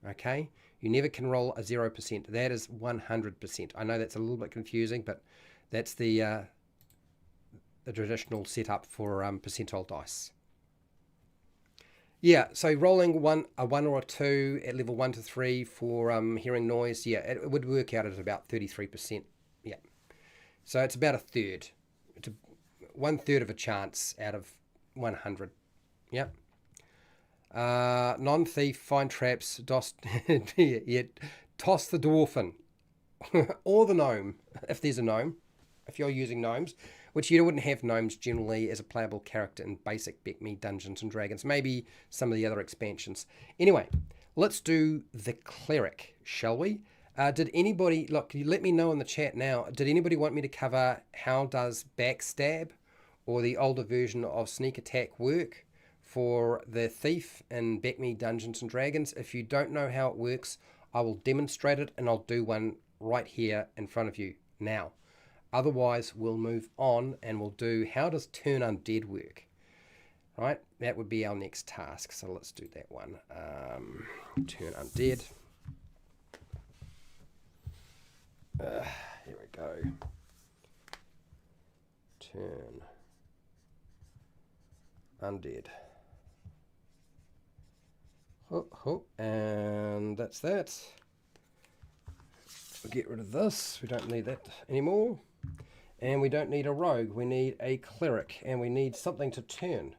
Okay? You never can roll a 0%. That is 100%. I know that's a little bit confusing, but that's the traditional setup for percentile dice. Yeah, so rolling a 1 or a 2 at level 1 to 3 for hearing noise, yeah, it would work out at about 33%. Yeah. So it's about a third. It's 1/3 of a chance out of 100. Yeah. Non-thief, find traps, toss the dwarfen or the gnome, if there's a gnome, if you're using gnomes, which you wouldn't have gnomes generally as a playable character in basic BECMI Dungeons and Dragons, maybe some of the other expansions. Anyway, let's do the cleric, shall we? Did anybody, look, you let me know in the chat now, did anybody want me to cover how does backstab or the older version of sneak attack work for the thief in BECMI Dungeons and Dragons? If you don't know how it works, I will demonstrate it, and I'll do one right here in front of you now. Otherwise, we'll move on and we'll do how does turn undead work. Right, that would be our next task. So let's do that one. Turn undead. Here we go. Turn undead. And that's that. We'll get rid of this. We don't need that anymore. And we don't need a rogue. We need a cleric. And we need something to turn.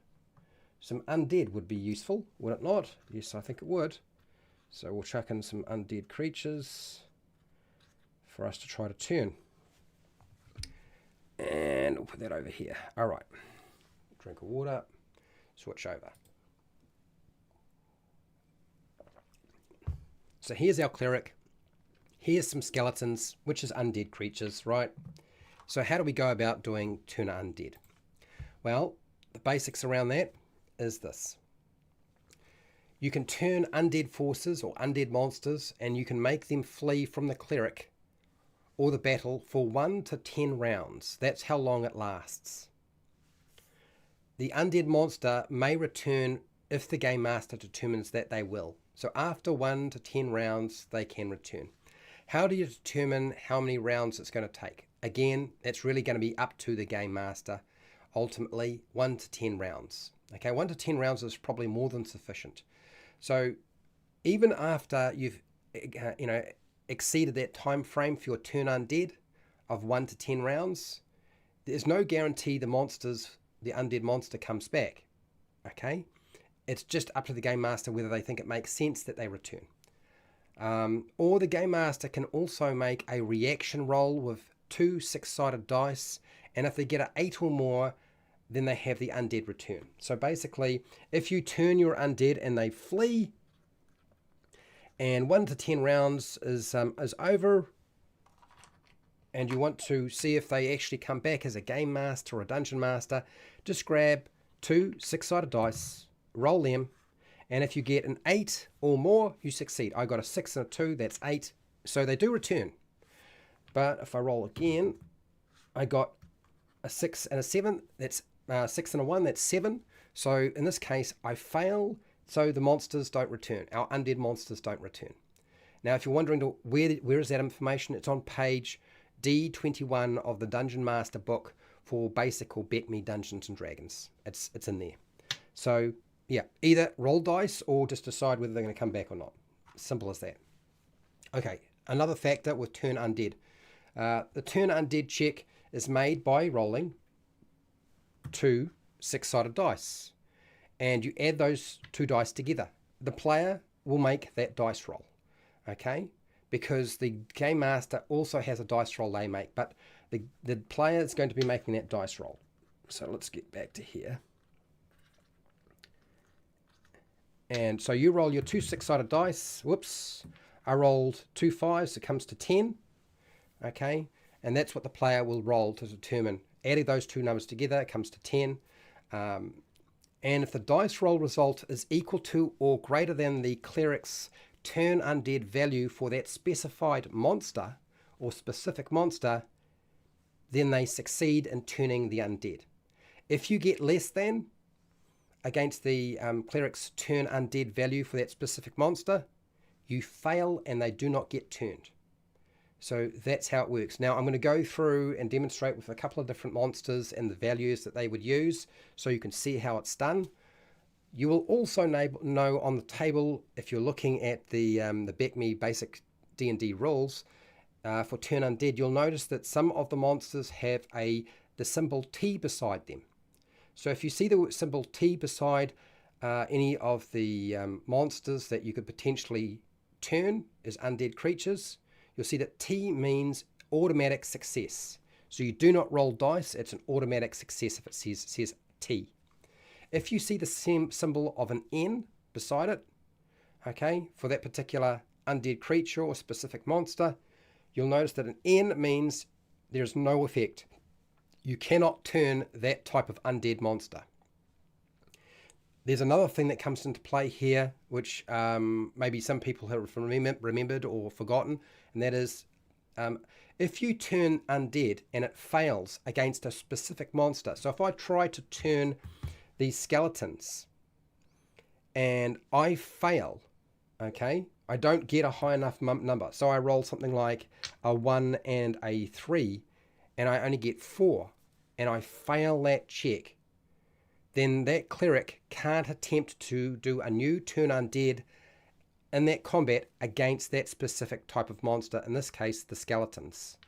Some undead would be useful, would it not? Yes, I think it would. So we'll chuck in some undead creatures for us to try to turn. And we'll put that over here. All right. Drink of water. Switch over. So here's our cleric. Here's some skeletons, which is undead creatures, right? So how do we go about doing turn undead? Well, the basics around that is this. You can turn undead forces or undead monsters, and you can make them flee from the cleric or the battle for 1 to 10 rounds. That's how long it lasts. The undead monster may return if the game master determines that they will. So after 1 to 10 rounds, they can return. How do you determine how many rounds it's going to take? Again, that's really going to be up to the game master. Ultimately, 1 to 10 rounds. Okay, 1 to 10 rounds is probably more than sufficient. So even after you've exceeded that time frame for your turn undead of 1 to 10 rounds, there's no guarantee the undead monster comes back. Okay, it's just up to the game master whether they think it makes sense that they return. Or the game master can also make a reaction roll with 2 6-sided dice, and if they get an 8 or more, then they have the undead return. So basically, if you turn your undead and they flee, and 1 to 10 rounds is over, and you want to see if they actually come back as a game master or a dungeon master, just grab 2 6-sided dice, roll them, and if you get an 8 or more, you succeed. I got a 6 and a 2, that's 8, so they do return. But if I roll again, I got a 6 and a 7, that's 6 and a 1, that's 7. So in this case, I fail, so the monsters don't return. Our undead monsters don't return. Now, if you're wondering where is that information, it's on page D21 of the Dungeon Master book for basic or BECMI Dungeons and Dragons. It's in there. So yeah, either roll dice or just decide whether they're going to come back or not. Simple as that. Okay, another factor with turn undead. The turn undead check is made by rolling 2 6-sided dice, and you add those 2 dice together. The player will make that dice roll, okay, because the game master also has a dice roll they make, but the player is going to be making that dice roll. So let's get back to here. And so you roll your 2 6-sided dice. Whoops, I rolled 2 5s, it comes to 10. Okay, and that's what the player will roll to determine. Adding those 2 numbers together, it comes to 10. And if the dice roll result is equal to or greater than the cleric's turn undead value for that specified monster or specific monster, then they succeed in turning the undead. If you get less than against the cleric's turn undead value for that specific monster, you fail and they do not get turned. So that's how it works. Now I'm going to go through and demonstrate with a couple of different monsters and the values that they would use so you can see how it's done. You will also know on the table, if you're looking at the BECMI basic D&D rules for turn undead, you'll notice that some of the monsters have the symbol T beside them. So if you see the symbol T beside any of the monsters that you could potentially turn as undead creatures, you'll see that T means automatic success. So you do not roll dice, it's an automatic success if it says T. If you see the same symbol of an N beside it, okay, for that particular undead creature or specific monster, you'll notice that an N means there's no effect. You cannot turn that type of undead monster. There's another thing that comes into play here, which maybe some people have remembered or forgotten, and that is if you turn undead and it fails against a specific monster. So if I try to turn these skeletons and I fail, okay, I don't get a high enough number. So I roll something like a 1 and a 3, and I only get 4, and I fail that check, then that cleric can't attempt to do a new turn undead in that combat against that specific type of monster, in this case the skeletons.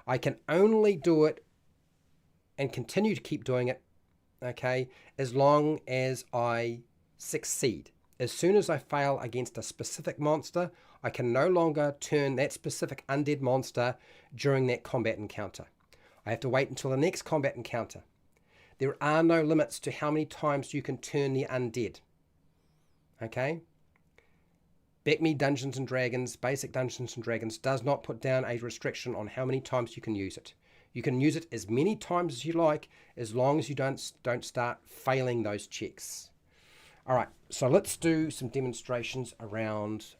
I can only do it and continue to keep doing it, okay, as long as I succeed. As soon as I fail against a specific monster, I can no longer turn that specific undead monster during that combat encounter. I have to wait until the next combat encounter. There are no limits to how many times you can turn the undead. Okay? BECMI Dungeons and Dragons, Basic Dungeons and Dragons, does not put down a restriction on how many times you can use it. You can use it as many times as you like, as long as you don't start failing those checks. All right, so let's do some demonstrations around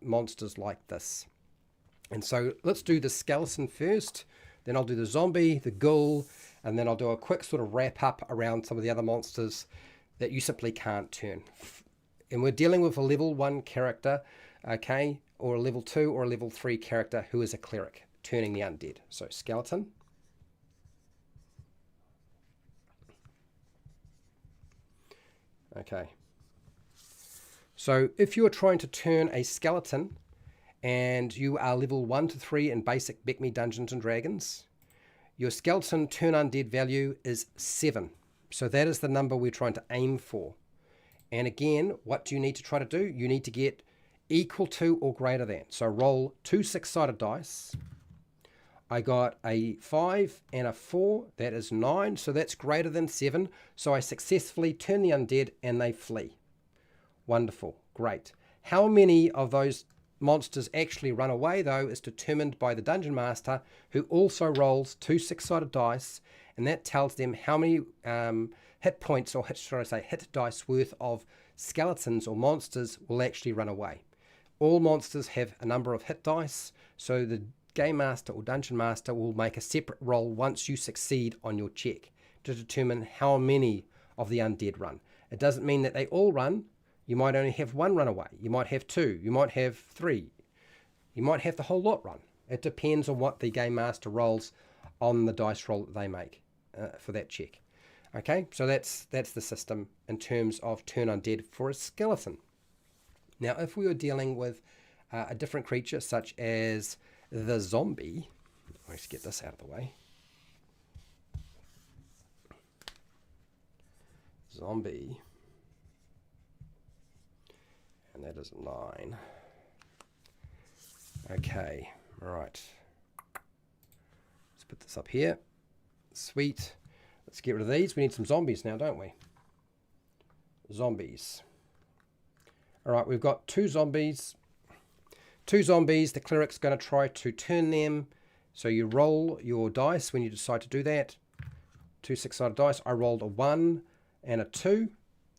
monsters like this. And so let's do the skeleton first, then I'll do the zombie, the ghoul, and then I'll do a quick sort of wrap up around some of the other monsters that you simply can't turn. And we're dealing with a level 1 character, okay, or a level 2 or a level 3 character who is a cleric, turning the undead. So skeleton. Okay. So if you are trying to turn a skeleton and you are level 1 to 3 in basic BECMI Dungeons and Dragons, your skeleton turn undead value is 7. So that is the number we're trying to aim for. And again, what do you need to try to do? You need to get equal to or greater than. So roll 2 6-sided dice. I got a 5 and a 4. That is 9. So that's greater than 7. So I successfully turn the undead and they flee. Wonderful. Great. How many of those monsters actually run away, though, is determined by the Dungeon Master, who also rolls 2 6-sided dice, and that tells them how many hit points, or hit dice worth of skeletons or monsters will actually run away. All monsters have a number of hit dice, so the Game Master or Dungeon Master will make a separate roll once you succeed on your check to determine how many of the undead run. It doesn't mean that they all run. You might only have 1 run away. You might have 2. You might have 3. You might have the whole lot run. It depends on what the Game Master rolls on the dice roll that they make for that check. Okay, so that's the system in terms of turn undead for a skeleton. Now, if we were dealing with a different creature, such as the zombie, let's get this out of the way. Zombie, and that is 9. Okay, right. Let's put this up here. Sweet. Let's get rid of these. We need some zombies now, don't we? Zombies. All right, we've got 2 zombies. 2 zombies. The cleric's going to try to turn them. So you roll your dice when you decide to do that. 2 6-sided dice. I rolled a 1 and a 2.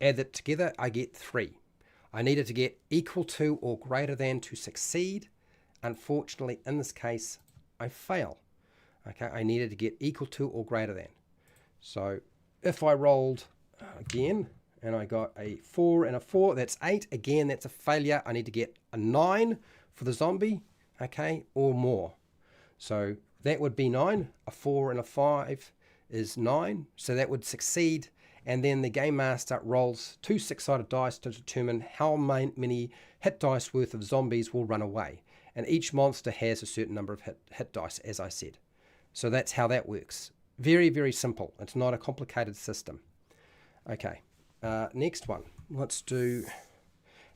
Add that together, I get 3. I needed to get equal to or greater than to succeed. Unfortunately, in this case, I fail. Okay, I needed to get equal to or greater than. So if I rolled again, and I got a 4 and a 4, that's 8. Again, that's a failure. I need to get a 9 for the zombie, okay, or more. So that would be 9. A 4 and a 5 is 9. So that would succeed. And then the Game Master rolls 2 6-sided dice to determine how many hit dice worth of zombies will run away. And each monster has a certain number of hit dice, as I said. So that's how that works. Very, very simple. It's not a complicated system. Okay. Next one. Let's do...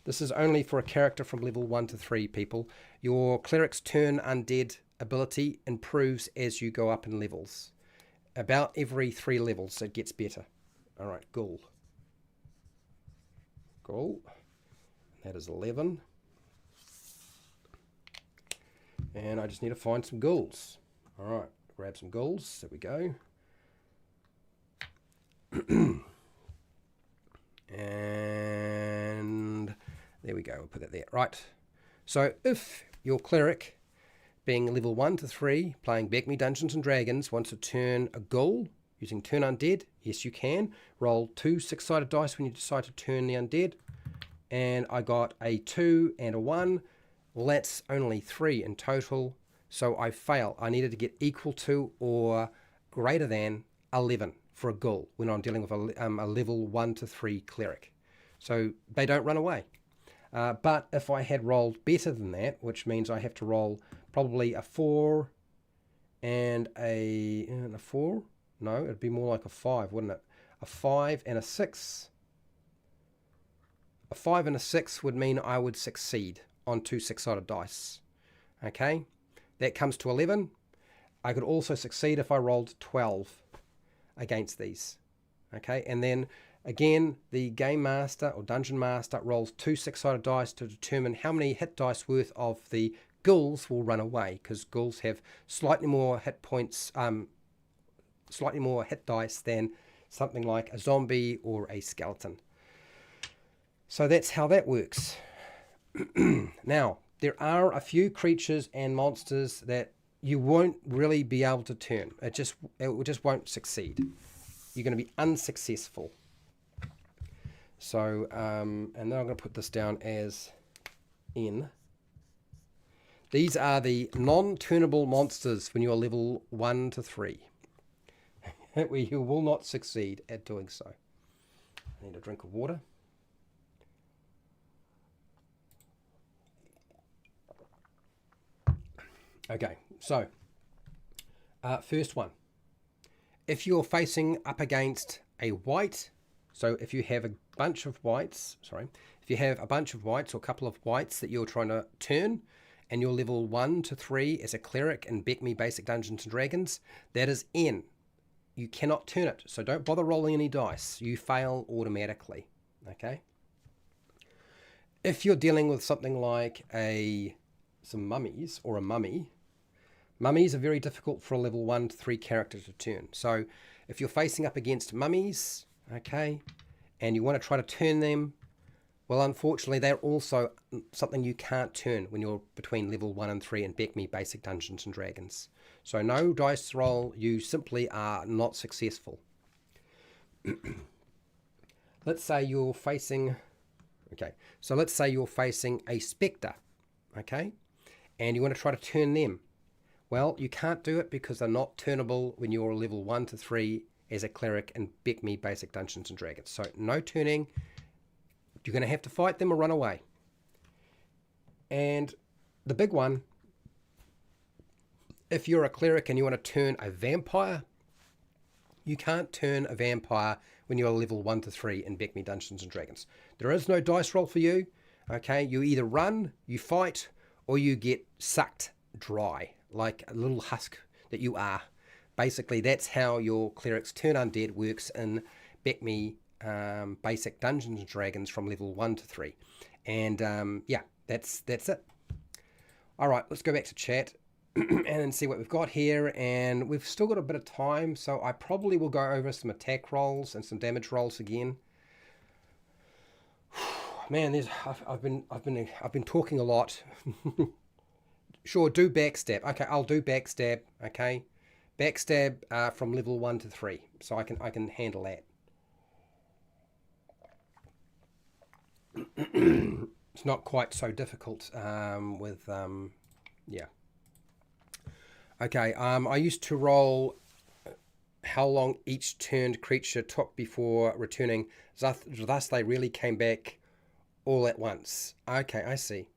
This is only for a character from level 1 to 3, people. Your Cleric's Turn Undead ability improves as you go up in levels. About every 3 levels it gets better. Alright, Ghoul. Ghoul. That is 11. And I just need to find some ghouls. Alright, grab some ghouls. There we go. And there we go, we'll put that there. Right, so if your cleric, being level 1 to 3, playing BECMI Dungeons and Dragons, wants to turn a ghoul using Turn Undead, yes you can. Roll 2 6-sided dice when you decide to turn the undead. And I got a 2 and a 1. Well, that's only 3 in total, so I fail. I needed to get equal to or greater than 11 for a ghoul when I'm dealing with a level 1 to 3 cleric. So they don't run away. But if I had rolled better than that, which means I have to roll probably a 4 and a 4? No, it'd be more like a 5, wouldn't it? A 5 and a 6. A 5 and a 6 would mean I would succeed on 2 6-sided dice. Okay, that comes to 11. I could also succeed if I rolled 12 against these. Okay, and then again, the Game Master or Dungeon Master rolls 2 6-sided dice to determine how many hit dice worth of the ghouls will run away, because ghouls have slightly more hit points, slightly more hit dice than something like a zombie or a skeleton. So that's how that works. Now, there are a few creatures and monsters that you won't really be able to turn. It just won't succeed. You're going to be unsuccessful. So, and then I'm going to put this down as N. These are the non-turnable monsters when you are level 1 to 3. Where you will not succeed at doing so. I need a drink of water. Okay, so first one. If you're facing up against a white, so if you have a bunch of whites, if you have a bunch of whites or a couple of whites that you're trying to turn, and you're level 1 to 3 as a cleric in BECMI Basic Dungeons and Dragons, that is N. You cannot turn it, so don't bother rolling any dice. You fail automatically, okay? If you're dealing with something like some mummies or a mummy, mummies are very difficult for a level 1 to 3 character to turn. So if you're facing up against mummies, okay, and you want to try to turn them, well, unfortunately, they're also something you can't turn when you're between level 1 and 3 in BECMI Basic Dungeons and Dragons. So no dice roll, you simply are not successful. Let's say you're facing, okay, so let's say you're facing a spectre, okay, and you want to try to turn them. Well, you can't do it because they're not turnable when you're level 1 to 3 as a cleric in BECMI Basic Dungeons and Dragons. So no turning. You're going to have to fight them or run away. And the big one, if you're a cleric and you want to turn a vampire, you can't turn a vampire when you're level 1 to 3 in BECMI Dungeons and Dragons. There is no dice roll for you. Okay, you either run, you fight, or you get sucked dry like a little husk that you are. Basically, that's how your cleric's turn undead works in BECMI Basic Dungeons and Dragons from level 1 to 3. And yeah, that's it. All right, let's go back to chat and see what we've got here. And we've still got a bit of time, so I probably will go over some attack rolls and some damage rolls again. Man, I've been talking a lot. Sure, do backstab. Okay, I'll do backstab. Okay, backstab from level 1 to 3, so I can handle that. It's not quite so difficult with yeah. Okay, I used to roll how long each turned creature took before returning. Thus they really came back all at once. Okay, I see.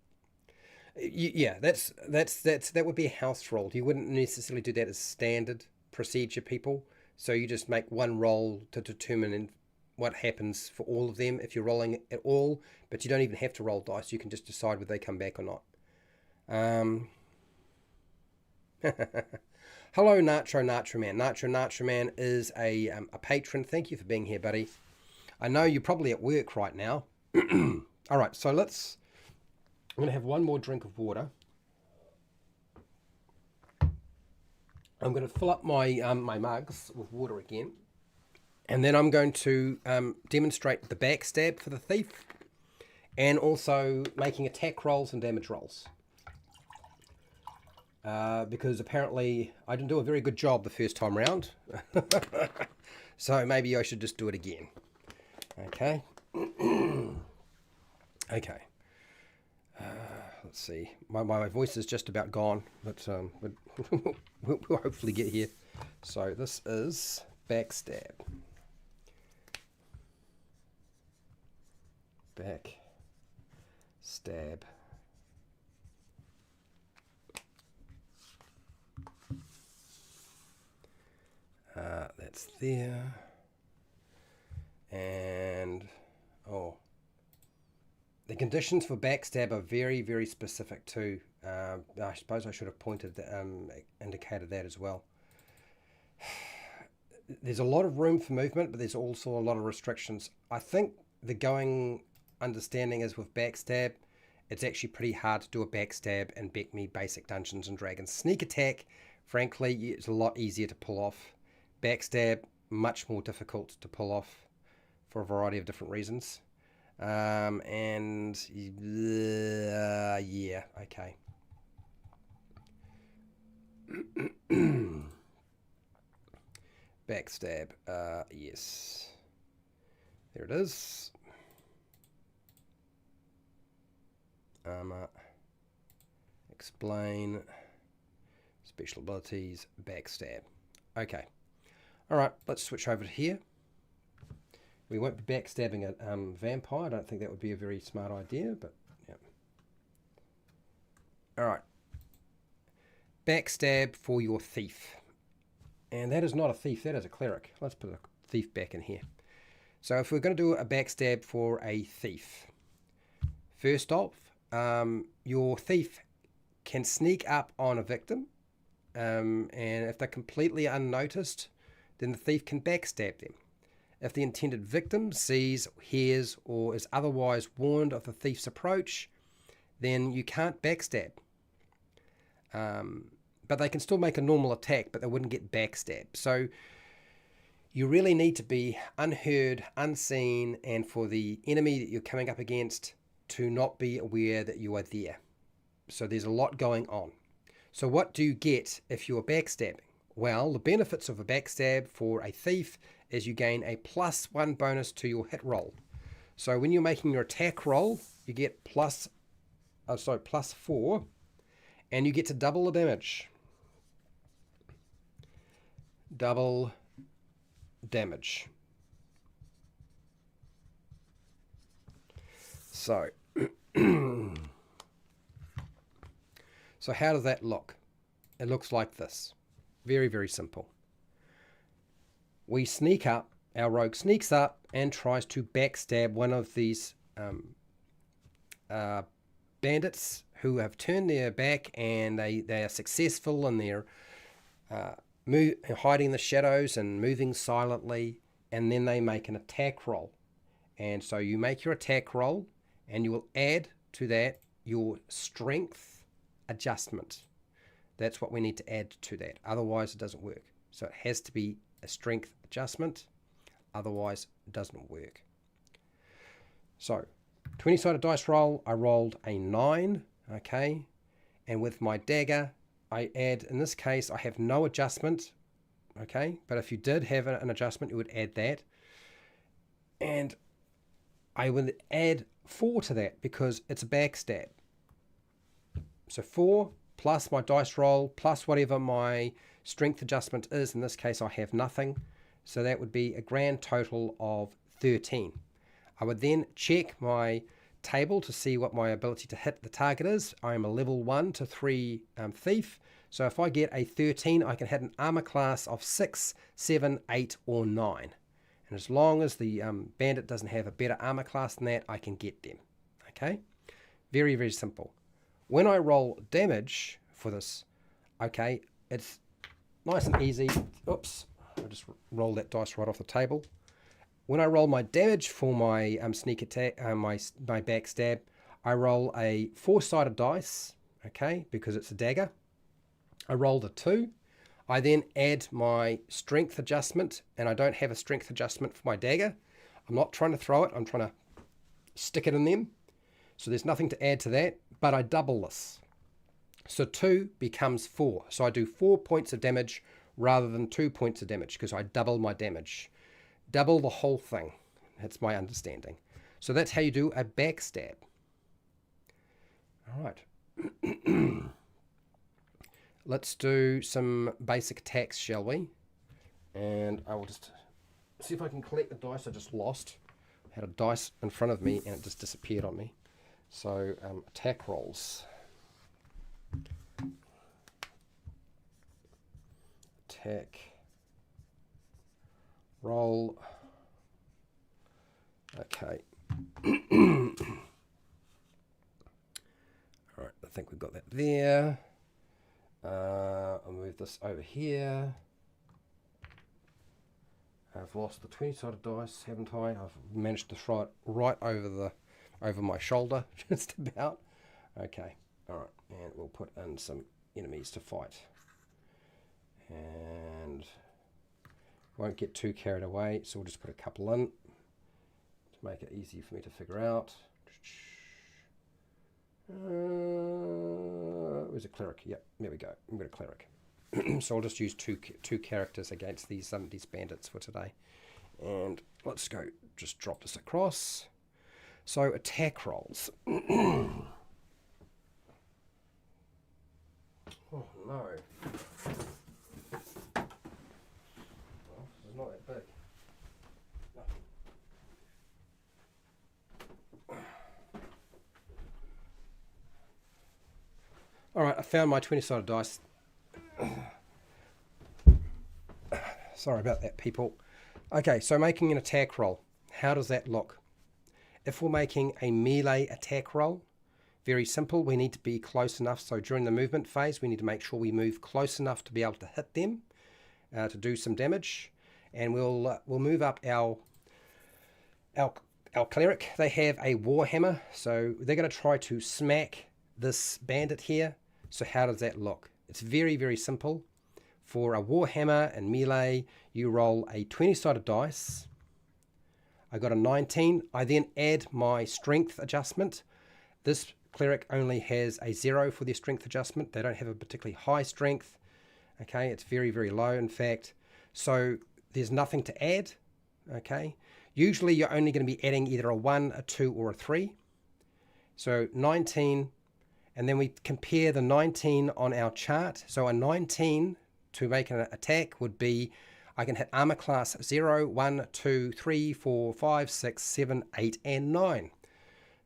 Yeah, that would be a house roll. You wouldn't necessarily do that as standard procedure, people. So you just make one roll to determine what happens for all of them if you're rolling at all, but you don't even have to roll dice. You can just decide whether they come back or not. Hello, Nacho Man. Nacho Man is a patron. Thank you for being here, buddy. I know you're probably at work right now. All right, so I'm going to have one more drink of water. I'm going to fill up my my mugs with water again. And then I'm going to demonstrate the backstab for the thief and also making attack rolls and damage rolls. Because apparently I didn't do a very good job the first time round. So maybe I should just do it again. Okay. Okay. Let's see. My voice is just about gone, but we'll hopefully get here. So this is backstab. Back stab. That's there. And oh, the conditions for backstab are very, very specific too. I suppose I should have indicated that as well. There's a lot of room for movement, but there's also a lot of restrictions. I think the going understanding is with backstab, it's actually pretty hard to do a backstab in BECMI Basic Dungeons and Dragons. Sneak attack, frankly, it's a lot easier to pull off. Backstab, much more difficult to pull off for a variety of different reasons. Yeah, okay. Backstab, yes. There it is. Explain, special abilities, backstab. Okay. All right, let's switch over to here. We won't be backstabbing a vampire. I don't think that would be a very smart idea, but yeah. All right. Backstab for your thief. And that is not a thief, that is a cleric. Let's put a thief back in here. So if we're going to do a backstab for a thief, first off, your thief can sneak up on a victim, and if they're completely unnoticed, then the thief can backstab them. If the intended victim sees, hears, or is otherwise warned of the thief's approach, then you can't backstab. But they can still make a normal attack, but they wouldn't get backstab. So you really need to be unheard, unseen, and for the enemy that you're coming up against to not be aware that you are there. So there's a lot going on. So what do you get if you're backstabbing? Well, the benefits of a backstab for a thief is you gain a +1 bonus to your hit roll. So when you're making your attack roll, you get +4, and you get to double the damage. Double damage. So, so how does that look? It looks like this. Very, very simple. We sneak up, our rogue sneaks up and tries to backstab one of these bandits who have turned their back, and they are successful, and they're hiding in the shadows and moving silently, and then they make an attack roll. And so you make your attack roll, and you will add to that your strength adjustment. That's what we need to add to that. Otherwise, it doesn't work. So it has to be a strength adjustment. Otherwise, it doesn't work. So 20-sided dice roll, I rolled a 9. Okay. And with my dagger, I add, in this case, I have no adjustment. Okay. But if you did have an adjustment, you would add that. And I would add 4 to that because it's a backstab. So 4 plus my dice roll plus whatever my strength adjustment is. In this case, I have nothing. So that would be a grand total of 13. I would then check my table to see what my ability to hit the target is. I am a level 1 to 3 thief. So if I get a 13, I can hit an armor class of 6, 7, 8, or 9. And as long as the bandit doesn't have a better armor class than that, I can get them. Okay? Very, very simple. When I roll damage for this, okay, it's nice and easy. Oops, I just rolled that dice right off the table. When I roll my damage for my sneak attack, my backstab, I roll a 4-sided dice, okay, because it's a dagger. I rolled a 2. I then add my strength adjustment, and I don't have a strength adjustment for my dagger. I'm not trying to throw it, I'm trying to stick it in them. So there's nothing to add to that, but I double this. So 2 becomes 4. So I do 4 points of damage rather than 2 points of damage because I double my damage. Double the whole thing. That's my understanding. So that's how you do a backstab. All right. Let's do some basic attacks, shall we? And I will just see if I can collect the dice I just lost. I had a dice in front of me and it just disappeared on me. So attack rolls. Attack roll. Okay. All right, I think we've got that there. I'll move this over here. I've lost the 20-sided dice, haven't I? I've managed to throw it right over my shoulder, just about. Okay, all right, and we'll put in some enemies to fight. And won't get too carried away, so we'll just put a couple in to make it easy for me to figure out. Where's a cleric? Yep, there we go. We've got a cleric. So I'll just use two characters against these bandits for today. And let's go, just drop this across. So attack rolls. Oh no. Well, it's not that big. Alright, I found my 20-sided dice. Sorry about that, people. Okay, so making an attack roll. How does that look? If we're making a melee attack roll, very simple. We need to be close enough. So during the movement phase, we need to make sure we move close enough to be able to hit them, to do some damage. And we'll move up our our cleric, they have a warhammer, so they're going to try to smack this bandit here. So how does that look? It's very, very simple. For a warhammer and melee, you roll a 20-sided dice. I got a 19. I then add my strength adjustment. This cleric only has a 0 for their strength adjustment. They don't have a particularly high strength. Okay, it's very, very low, in fact. So there's nothing to add. Okay, usually you're only going to be adding either a 1, a 2, or a 3. So 19, and then we compare the 19 on our chart. So a 19 to make an attack would be, I can hit armor class 0, 1, 2, 3, 4, 5, 6, 7, 8, and 9.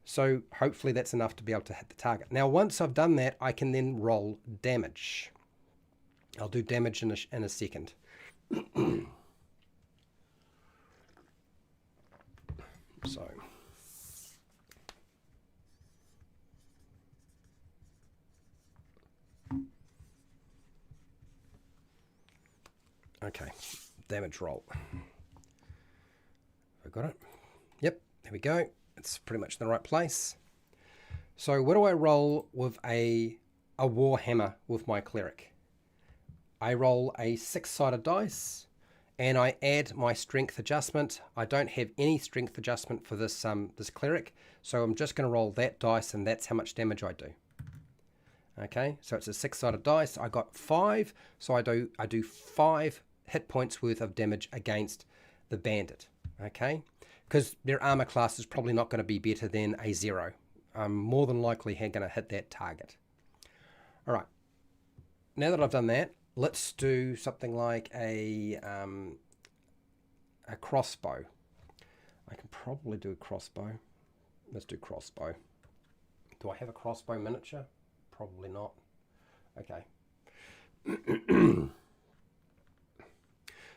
So hopefully that's enough to be able to hit the target. Now once I've done that, I can then roll damage. I'll do damage in a second. So okay, damage roll. I got it. Yep, there we go. It's pretty much in the right place. So what do I roll with a warhammer with my cleric? I roll a 6-sided dice and I add my strength adjustment. I don't have any strength adjustment for this this cleric, so I'm just going to roll that dice and that's how much damage I do. Okay, so it's a 6-sided dice. I got 5, so I do 5 hit points worth of damage against the bandit. Okay, because their armor class is probably not going to be better than a 0. I'm more than likely going to hit that target. All right, now that I've done that, let's do something like a crossbow. I can probably do a crossbow. Let's do crossbow. Do I have a crossbow miniature? Probably not. Okay.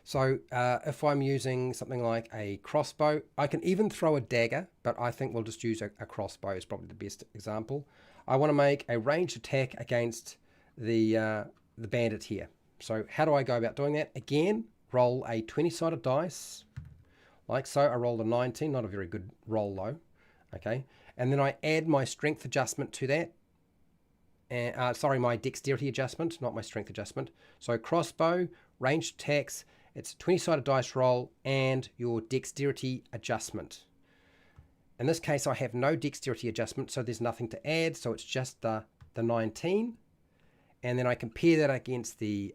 So if I'm using something like a crossbow, I can even throw a dagger, but I think we'll just use a crossbow is probably the best example. I want to make a ranged attack against the bandit here. So how do I go about doing that? Again, roll a 20-sided dice, like so. I rolled a 19, not a very good roll though. Okay, and then I add my strength adjustment to that. And sorry, my dexterity adjustment, not my strength adjustment. So crossbow, ranged attacks, it's a 20-sided dice roll and your dexterity adjustment. In this case, I have no dexterity adjustment, so there's nothing to add. So it's just the 19. And then I compare that against the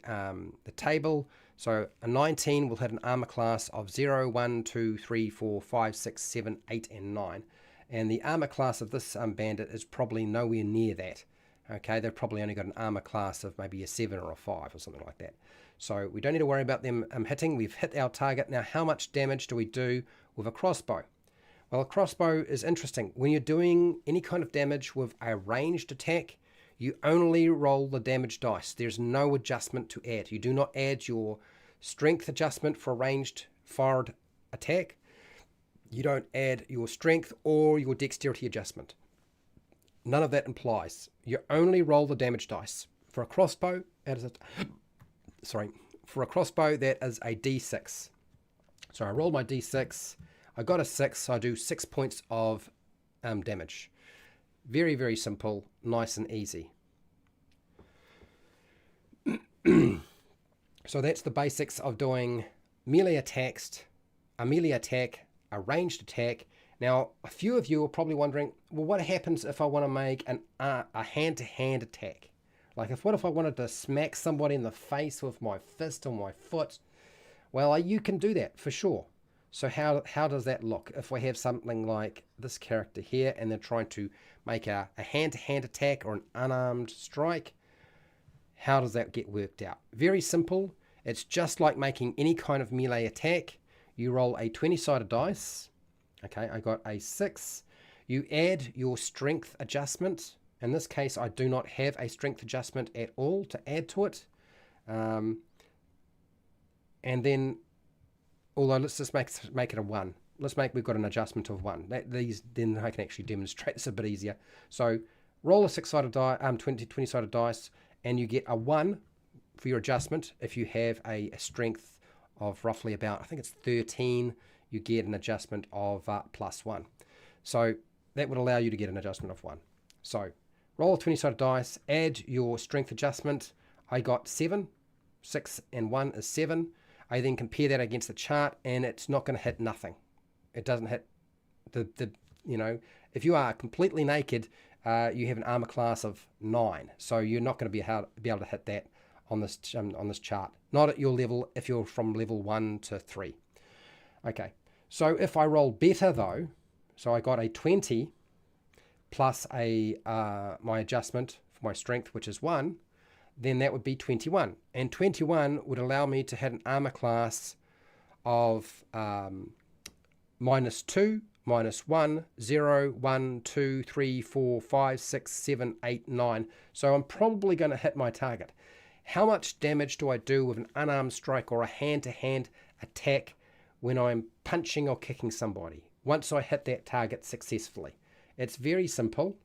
table. So a 19 will hit an armor class of 0, 1, 2, 3, 4, 5, 6, 7, 8, and 9. And the armor class of this bandit is probably nowhere near that. Okay, they've probably only got an armor class of maybe a 7 or a 5 or something like that. So we don't need to worry about them hitting. We've hit our target. Now, how much damage do we do with a crossbow? Well, a crossbow is interesting. When you're doing any kind of damage with a ranged attack, you only roll the damage dice. There's no adjustment to add. You do not add your strength adjustment for a ranged fired attack. You don't add your strength or your dexterity adjustment. None of that applies. You only roll the damage dice. For a crossbow, that is that is a D6. So I roll my D6. I got a 6, so I do 6 points of damage. Very, very simple, nice and easy. So that's the basics of doing melee attacks, a melee attack, a ranged attack. Now, a few of you are probably wondering, well, what happens if I want to make a hand-to-hand attack? Like, what if I wanted to smack somebody in the face with my fist or my foot? Well, you can do that for sure. So how does that look? If we have something like this character here and they're trying to make a hand-to-hand attack or an unarmed strike, how does that get worked out? Very simple. It's just like making any kind of melee attack. You roll a 20-sided dice. Okay, I got a 6. You add your strength adjustment. In this case, I do not have a strength adjustment at all to add to it. And then, although let's just make it a 1. We've got an adjustment of 1. Then I can actually demonstrate this a bit easier. So roll a 6-sided die, 20-sided dice, and you get a 1 for your adjustment. If you have a strength of roughly about, I think it's 13, you get an adjustment of +1. So that would allow you to get an adjustment of 1. So roll a 20-sided dice, add your strength adjustment. I got 7. 6 and 1 is 7. I then compare that against the chart, and it's not going to hit nothing. It doesn't hit the you know, if you are completely naked, you have an armor class of 9, so you're not going to be able to hit that on this chart. Not at your level if you're from level 1 to 3. Okay, so if I roll better though, so I got a 20 plus my adjustment for my strength, which is 1, then that would be 21. And 21 would allow me to hit an armor class of -2, -1, 0, 1, 2, 3, 4, 5, 6, 7, 8, 9. So I'm probably going to hit my target. How much damage do I do with an unarmed strike or a hand-to-hand attack when I'm punching or kicking somebody once I hit that target successfully? It's very simple.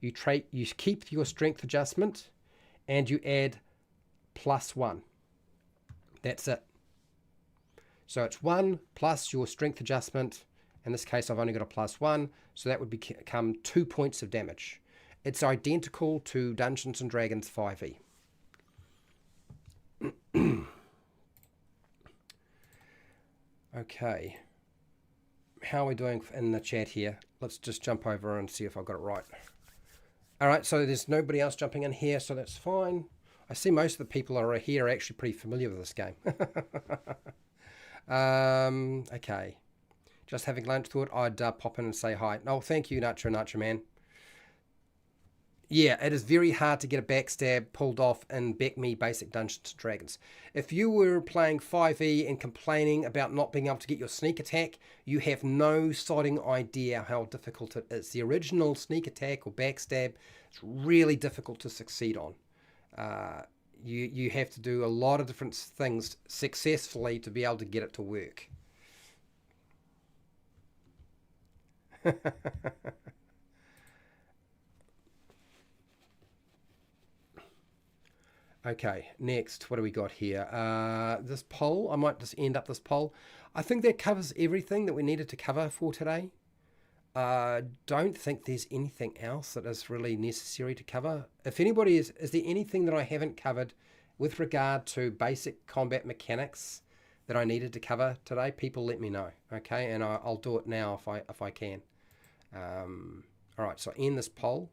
You keep your strength adjustment and you add +1. That's it. So it's 1 plus your strength adjustment. In this case, I've only got a +1, so that would become 2 points of damage. It's identical to Dungeons & Dragons 5e. Okay. How are we doing in the chat here? Let's just jump over and see if I got it right. All right, so there's nobody else jumping in here, so that's fine. I see most of the people that are here are actually pretty familiar with this game. Okay. Just having lunch, thought I'd pop in and say hi. No, thank you, Nacho Man. Yeah, it is very hard to get a backstab pulled off in BECMI Basic Dungeons & Dragons. If you were playing 5e and complaining about not being able to get your sneak attack, you have no sodding idea how difficult it is. The original sneak attack or backstab is really difficult to succeed on. You have to do a lot of different things successfully to be able to get it to work. Okay, next, what do we got here? This poll, I might just end up this poll. I think that covers everything that we needed to cover for today. Don't think there's anything else that is really necessary to cover. If anybody is there anything that I haven't covered with regard to basic combat mechanics that I needed to cover today? People let me know, okay? And I'll do it now if I can. All right, so end this poll.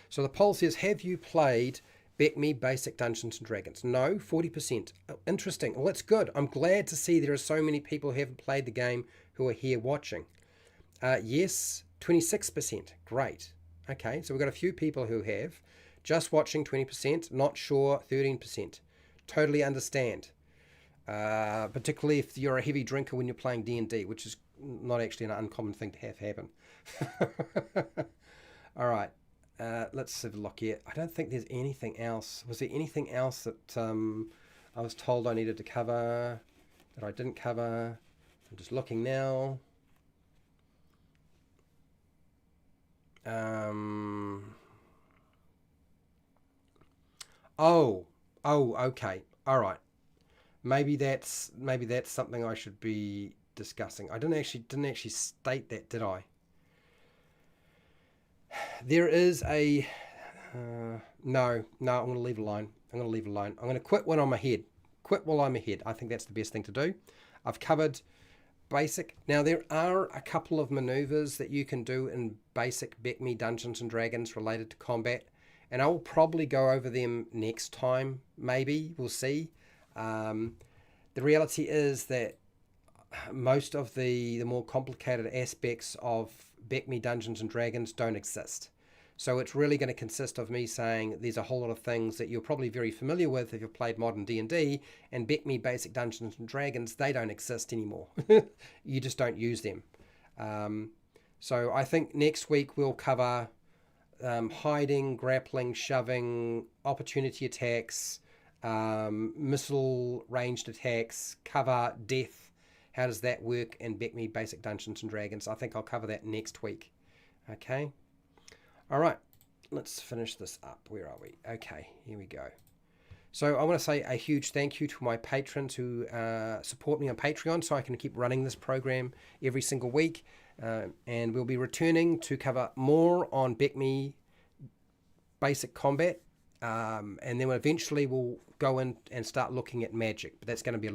So the poll says, have you played BECMI Basic Dungeons & Dragons? No, 40%. Interesting. Well, that's good. I'm glad to see there are so many people who haven't played the game who are here watching. Yes, 26%. Great. Okay, so we've got a few people who have. Just watching, 20%. Not sure, 13%. Totally understand. Particularly if you're a heavy drinker when you're playing D&D, which is not actually an uncommon thing to have happen. All right. Let's have a look here. I don't think there's anything else. Was there anything else that I was told I needed to cover that I didn't cover? I'm just looking now. Oh, okay. All right. Maybe that's something I should be discussing. I didn't actually state that, did I? There is a no, I'm going to leave it alone. I'm going to quit when I'm ahead. Quit while I'm ahead. I think that's the best thing to do. I've covered basic. Now, there are a couple of maneuvers that you can do in basic BECMI Dungeons & Dragons related to combat, and I will probably go over them next time, maybe. We'll see. The reality is that most of the more complicated aspects of BECMI Dungeons & Dragons don't exist. So it's really going to consist of me saying there's a whole lot of things that you're probably very familiar with if you've played modern D&D, and BECMI Basic Dungeons & Dragons, they don't exist anymore. You just don't use them. So I think next week we'll cover hiding, grappling, shoving, opportunity attacks, missile ranged attacks, cover, death. How does that work in BECMI Basic Dungeons & Dragons? I think I'll cover that next week. Okay. All right. Let's finish this up. Where are we? Okay, here we go. So I want to say a huge thank you to my patrons who support me on Patreon so I can keep running this program every single week. And we'll be returning to cover more on BECMI basic combat. And then eventually we'll go in and start looking at magic. But that's going to be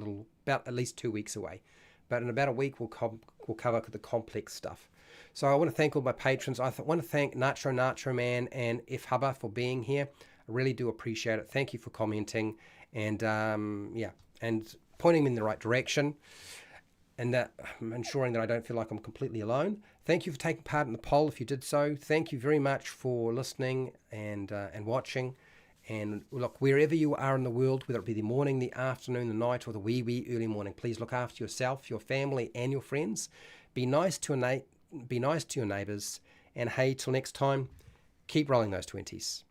about at least 2 weeks away. But in about a week, we'll cover the complex stuff. So I want to thank all my patrons. I want to thank Nacho Man and F Hubba for being here. I really do appreciate it. Thank you for commenting and and pointing me in the right direction, and ensuring that I don't feel like I'm completely alone. Thank you for taking part in the poll if you did so. Thank you very much for listening and watching. And look, wherever you are in the world, whether it be the morning, the afternoon, the night, or the wee early morning, please look after yourself, your family, and your friends. Be nice to your neighbours. And hey, till next time, keep rolling those 20s.